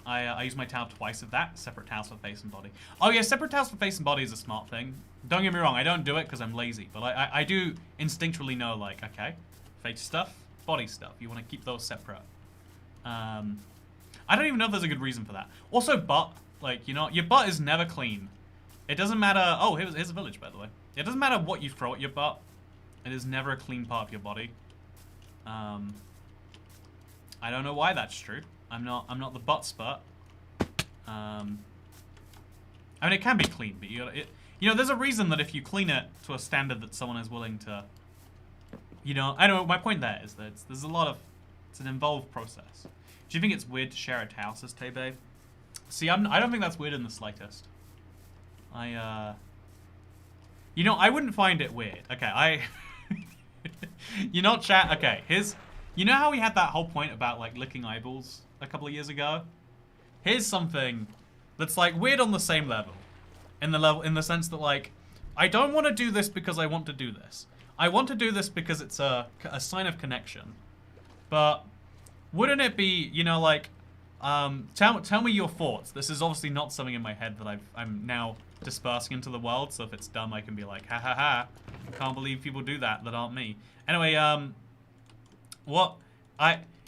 I use my towel twice of that. Separate towels for face and body. Oh yeah, separate towels for face and body is a smart thing. Don't get me wrong, I don't do it because I'm lazy. But I do instinctually know, like, okay, face stuff, body stuff. You want to keep those separate. I don't even know if there's a good reason for that. Also, butt. Like, you know, your butt is never clean. It doesn't matter... Oh, here's a village, by the way. It doesn't matter what you throw at your butt. It is never a clean part of your body. I don't know why that's true. I'm not the butt spurt. I mean, it can be clean, but you know, there's a reason that if you clean it to a standard that someone is willing to... You know, I don't know, my point there is that there's a lot of... It's an involved process. Do you think it's weird to share a towel, says Tay-Babe? See, I don't think that's weird in the slightest. You know, I wouldn't find it weird. Okay, you know, chat, okay, you know how we had that whole point about, like, licking eyeballs a couple of years ago? Here's something that's, like, weird on the same level. In the sense that, like, I don't want to do this because I want to do this. I want to do this because it's a sign of connection. But wouldn't it be, you know, like, tell me your thoughts. This is obviously not something in my head that I'm now dispersing into the world, so if it's dumb, I can be like, ha ha ha, I can't believe people do that aren't me. Anyway,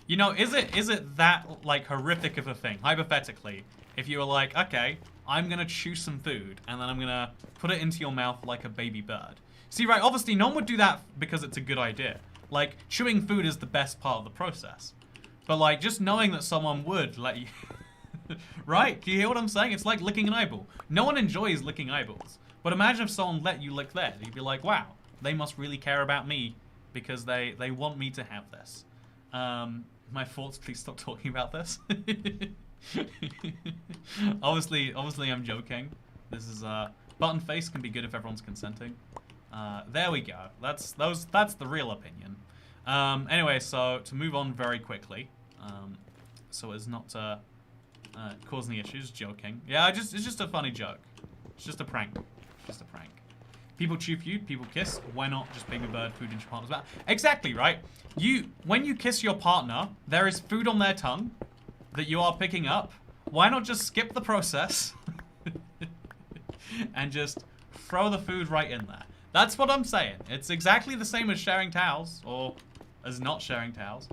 you know, is it that, like, horrific of a thing, hypothetically, if you were like, okay, I'm gonna chew some food, and then I'm gonna put it into your mouth like a baby bird. See, right, obviously, no one would do that because it's a good idea. Like, chewing food is the best part of the process. But, like, just knowing that someone would let you... Right? Do you hear what I'm saying? It's like licking an eyeball. No one enjoys licking eyeballs. But imagine if someone let you lick theirs. You'd be like, wow, they must really care about me because they want me to have this. My thoughts, please stop talking about this. Obviously, I'm joking. This is, button face can be good if everyone's consenting. There we go. That's the real opinion. Anyway, so to move on very quickly, so as not to cause any issues, joking. Yeah, it's just a funny joke. It's just a prank. Just a prank. People chew food, people kiss. Why not just baby bird food in your partner's mouth? Exactly, right? When you kiss your partner, there is food on their tongue that you are picking up. Why not just skip the process and just throw the food right in there? That's what I'm saying. It's exactly the same as sharing towels, or as not sharing towels.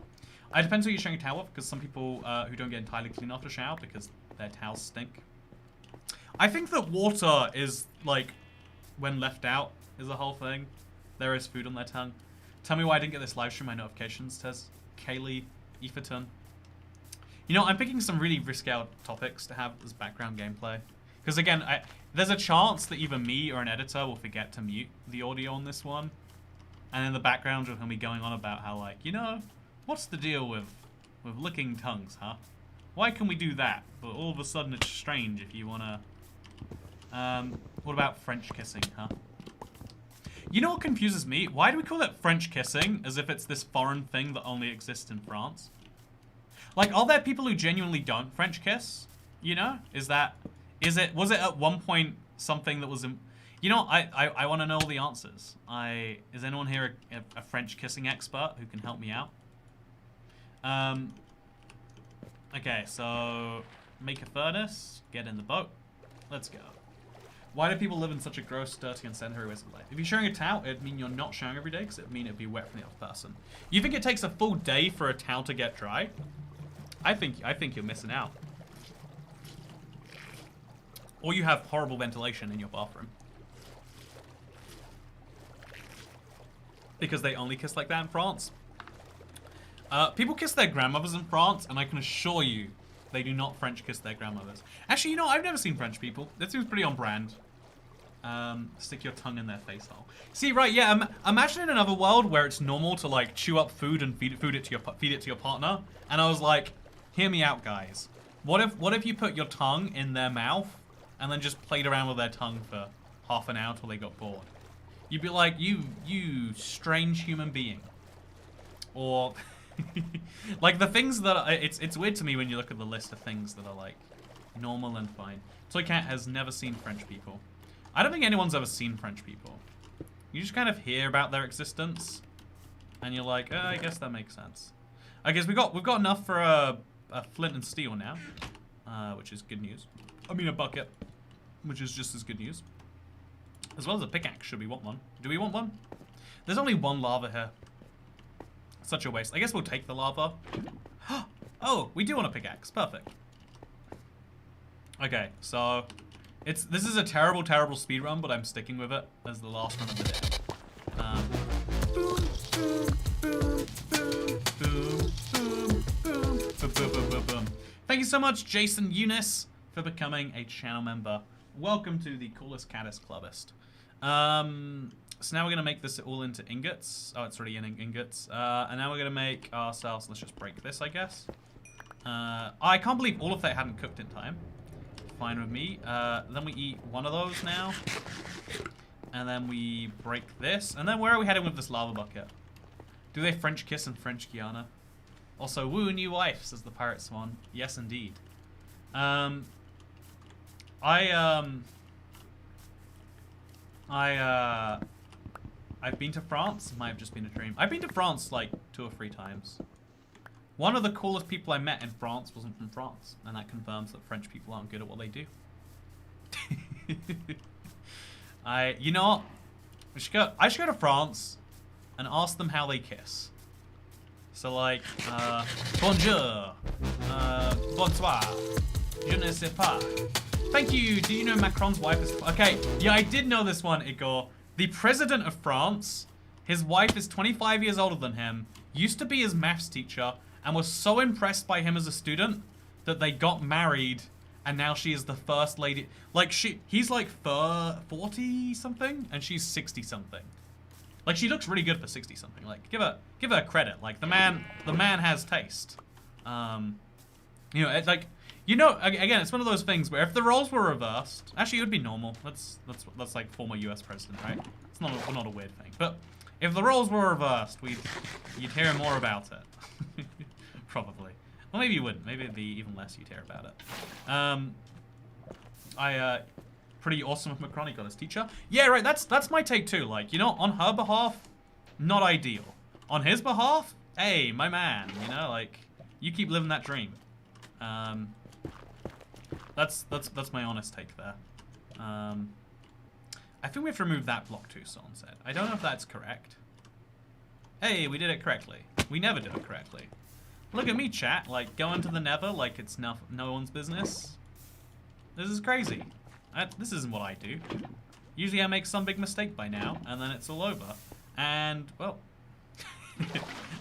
It depends who you're sharing a towel with, because some people who don't get entirely clean after shower because their towels stink. I think that water is, like, when left out is the whole thing. There is food on their tongue. Tell me why I didn't get this live stream, my notifications, says Kaylee Eferton. You know, I'm picking some really risky topics to have as background gameplay. Because again, there's a chance that either me or an editor will forget to mute the audio on this one. And in the background you'll hear me going on about how, like, you know, what's the deal with licking tongues, huh? Why can we do that? But all of a sudden it's strange if you wanna... what about French kissing, huh? You know what confuses me? Why do we call it French kissing as if it's this foreign thing that only exists in France? Like, are there people who genuinely don't French kiss? You know? Was it at one point something that was... You know, I want to know all the answers. Is anyone here a French kissing expert who can help me out? Okay, so make a furnace, get in the boat. Let's go. Why do people live in such a gross, dirty, and sedentary ways of life? If you're sharing a towel, it'd mean you're not showering every day, because it'd mean it'd be wet from the other person. You think it takes a full day for a towel to get dry? I think you're missing out. Or you have horrible ventilation in your bathroom. Because they only kiss like that in France. People kiss their grandmothers in France, and I can assure you, they do not French kiss their grandmothers. Actually, you know, I've never seen French people. That seems pretty on brand. Stick your tongue in their face hole. See, right, yeah, imagine in another world where it's normal to, like, chew up food and feed it to your partner. And I was like, hear me out, guys. What if you put your tongue in their mouth and then just played around with their tongue for half an hour till they got bored? You'd be like, you strange human being. Or... like the things that it's weird to me when you look at the list of things that are like normal and fine. Toycat has never seen French people. I don't think anyone's ever seen French people. You just kind of hear about their existence, and you're like, I guess that makes sense. I guess we've got enough for a flint and steel now, which is good news. I mean a bucket, which is just as good news. As well as a pickaxe, should we want one? Do we want one? There's only one lava here. Such a waste. I guess we'll take the lava. Oh, we do want a pickaxe. Perfect. Okay, so this is a terrible, terrible speed run, but I'm sticking with it as the last run of the day. Boom, boom, boom, boom, boom, boom, boom, boom, boom, boom, boom. Thank you so much, Jason Eunice, for becoming a channel member. Welcome to the coolest caddis clubbist. So now we're going to make this all into ingots. Oh, it's already in ingots. And now we're going to make ourselves... Let's just break this, I guess. I can't believe all of that hadn't cooked in time. Fine with me. Then we eat one of those now. And then we break this. And then where are we heading with this lava bucket? Do they French kiss in French Guiana? Also, woo, new wife, says the Pirate Swan. Yes, indeed. I've been to France. Might have just been a dream. I've been to France like 2 or 3 times. One of the coolest people I met in France wasn't from France, and that confirms that French people aren't good at what they do. You know what? I should go to France and ask them how they kiss. So like, bonjour, bonsoir, je ne sais pas. Thank you. Do you know Macron's wife is... Okay, yeah, I did know this one, Igor. The president of France, his wife is 25 years older than him, used to be his maths teacher, and was so impressed by him as a student that they got married, and now she is the first lady. Like, he's like 40-something, and she's 60-something. Like, she looks really good for 60-something. Like, give her credit. Like, the man has taste. You know, it's like... You know, again, it's one of those things where if the roles were reversed, actually it would be normal. That's like former U.S. president, right? It's not a weird thing. But if the roles were reversed, you'd hear more about it, probably. Well, maybe you wouldn't. Maybe it'd be even less you'd hear about it. Pretty awesome if Macron got his teacher. Yeah, right. That's my take too. Like, you know, on her behalf, not ideal. On his behalf, hey, my man. You know, like, you keep living that dream. That's my honest take there. I think we have to remove that block too, someone said. I don't know if that's correct. Hey, we did it correctly. We never did it correctly. Look at me, chat. Like, going to the nether like it's no one's business. This is crazy. This isn't what I do. Usually I make some big mistake by now, and then it's all over. And, well...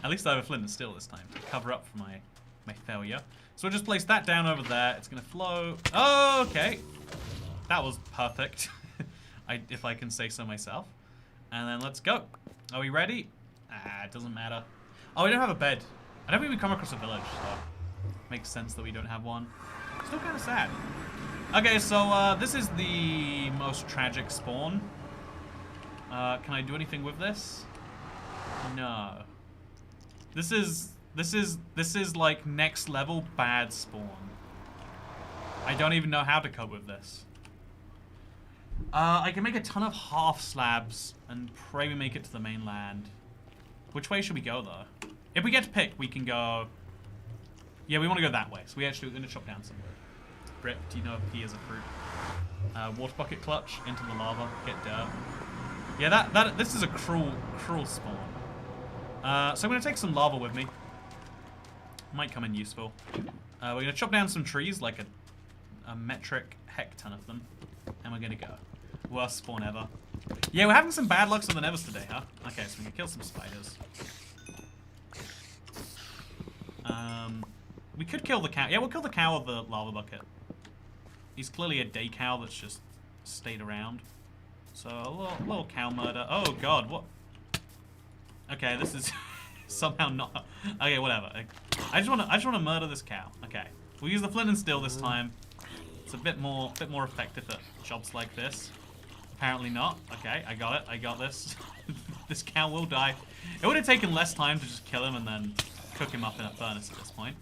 at least I have a flint and steel this time to cover up for my failure. So we'll just place that down over there. It's going to flow. Oh, okay. That was perfect. If I can say so myself. And then let's go. Are we ready? It doesn't matter. Oh, we don't have a bed. I don't think we come across a village, so makes sense that we don't have one. Still kind of sad. Okay, so this is the most tragic spawn. Can I do anything with this? No. This is like next level bad spawn. I don't even know how to cope with this. I can make a ton of half slabs and pray we make it to the mainland. Which way should we go though? If we get to pick, we can go... Yeah, we want to go that way. So we're going to chop down some wood. Brit, do you know if pea is a fruit? Water bucket clutch into the lava, get dirt. Yeah, this is a cruel spawn. So I'm going to take some lava with me. Might come in useful. We're going to chop down some trees, like a metric heck ton of them. And we're going to go. Worst spawn ever. Yeah, we're having some bad lucks on the nevers today, huh? Okay, so we can kill some spiders. We could kill the cow. Yeah, we'll kill the cow of the lava bucket. He's clearly a day cow that's just stayed around. So a little cow murder. Oh god, what? Okay, this is somehow not. Okay, whatever. I just want to murder this cow. Okay, we'll use the flint and steel this time. It's a bit more effective at jobs like this. Apparently not. Okay, I got it. I got this. This cow will die. It would have taken less time to just kill him and then cook him up in a furnace at this point.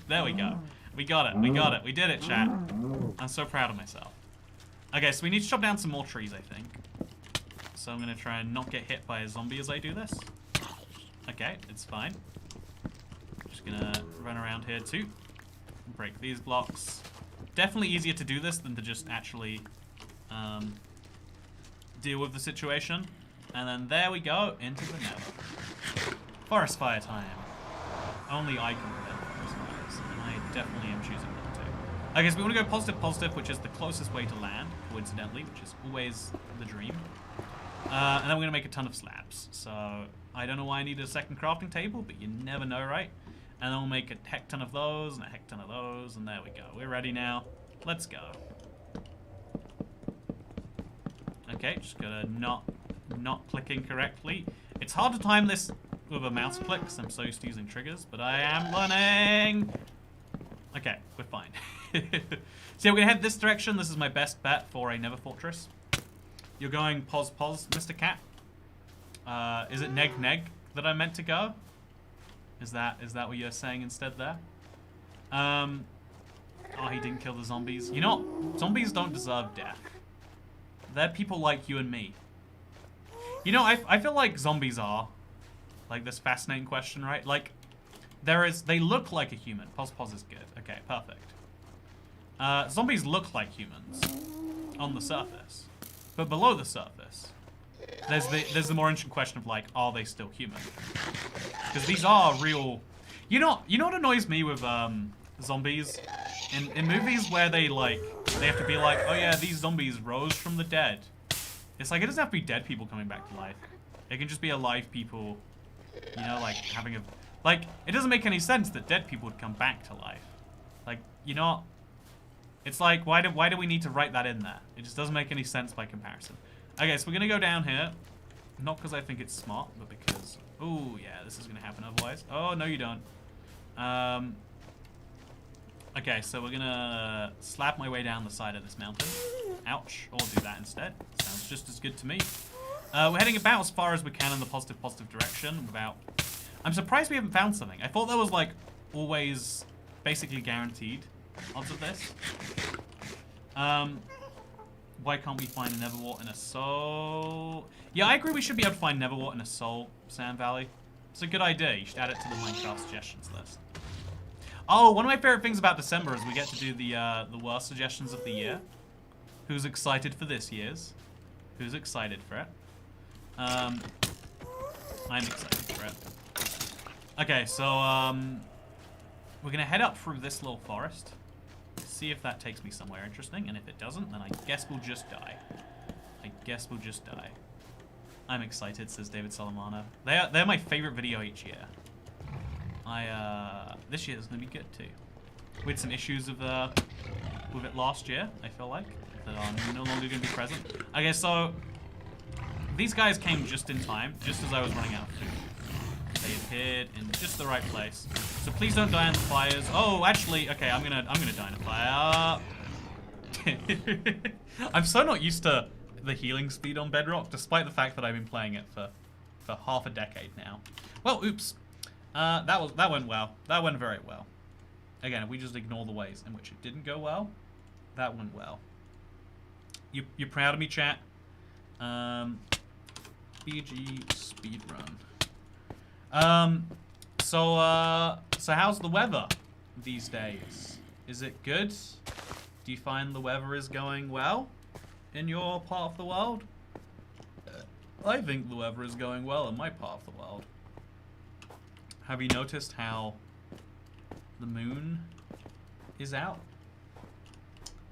There we go. We got it. We got it. We did it, chat. I'm so proud of myself. Okay, so we need to chop down some more trees, I think. So I'm going to try and not get hit by a zombie as I do this. Okay, it's fine. Just going to run around here too. Break these blocks. Definitely easier to do this than to just actually deal with the situation. And then there we go, into the nether. Forest fire time. Only I can prevent forest fires, and I definitely am choosing not to. Okay, so we want to go positive, which is the closest way to land, coincidentally, which is always the dream. And then we're going to make a ton of slabs. So I don't know why I need a second crafting table, but you never know, right? And then we'll make a heck ton of those, and a heck ton of those, and there we go. We're ready now. Let's go. Okay, just gotta not clicking correctly. It's hard to time this with a mouse click, because I'm so used to using triggers, but I am learning! Okay, we're fine. So yeah, we're gonna head this direction. This is my best bet for a nether fortress. You're going pos, Mr. Cat. Is it neg that I meant to go? Is that what you're saying instead there? Oh, he didn't kill the zombies. You know what? Zombies don't deserve death. They're people like you and me. You know, I feel like zombies are like this fascinating question, right? Like, they look like a human. Pos is good. Okay, perfect. Zombies look like humans on the surface, but below the surface, there's the more interesting question of like, are they still human? Because these are real. You know what annoys me with zombies in movies where they have to be like, oh yeah, these zombies rose from the dead. It's like, it doesn't have to be dead people coming back to life. It can just be alive people, you know, like having a it doesn't make any sense that dead people would come back to life. Like, you know, it's like, why do we need to write that in there? It just doesn't make any sense by comparison. Okay, so we're gonna go down here, not because I think it's smart, but because, oh yeah, this is gonna happen otherwise. Oh no, you don't. Okay, so we're gonna slap my way down the side of this mountain. Ouch, or do that instead. Sounds just as good to me. We're heading about as far as we can in the positive direction without... I'm surprised we haven't found something. I thought there was like always basically guaranteed odds of this. Why can't we find a Neverwart in a soul? Yeah, I agree we should be able to find Neverwart in a soul, Sand Valley. It's a good idea. You should add it to the Minecraft suggestions list. Oh, one of my favorite things about December is we get to do the worst suggestions of the year. Who's excited for this year's? Who's excited for it? I'm excited for it. Okay, so, we're gonna head up through this little forest. See if that takes me somewhere interesting, and if it doesn't, then I guess we'll just die. I'm excited, says David Solomano. They're my favorite video each year. This year is gonna be good too. We had some issues with it last year, I feel like, that are no longer gonna be present. Okay, so these guys came just in time, just as I was running out of food. They appeared in just the right place. So please don't die in the fires. Oh, actually, okay, I'm gonna die in a fire. I'm so not used to the healing speed on Bedrock, despite the fact that I've been playing it for half a decade now. Well, oops. That went well. That went very well. Again, if we just ignore the ways in which it didn't go well, that went well. You're proud of me, chat? BG speedrun. So how's the weather these days? Is it good? Do you find the weather is going well in your part of the world? I think the weather is going well in my part of the world. Have you noticed how the moon is out?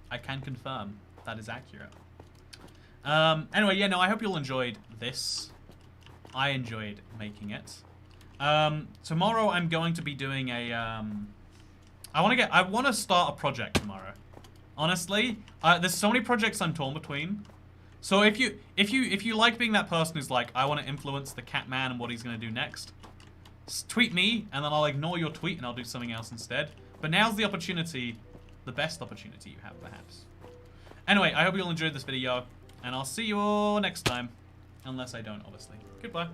I can confirm that is accurate. Anyway, yeah, no, I hope you all enjoyed this. I enjoyed making it. Tomorrow I'm going to be doing a, I want to start a project tomorrow. Honestly, there's so many projects I'm torn between. So if you like being that person who's like, I want to influence the cat man and what he's going to do next, tweet me and then I'll ignore your tweet and I'll do something else instead. But now's the opportunity, the best opportunity you have perhaps. Anyway, I hope you all enjoyed this video and I'll see you all next time. Unless I don't, obviously. Goodbye.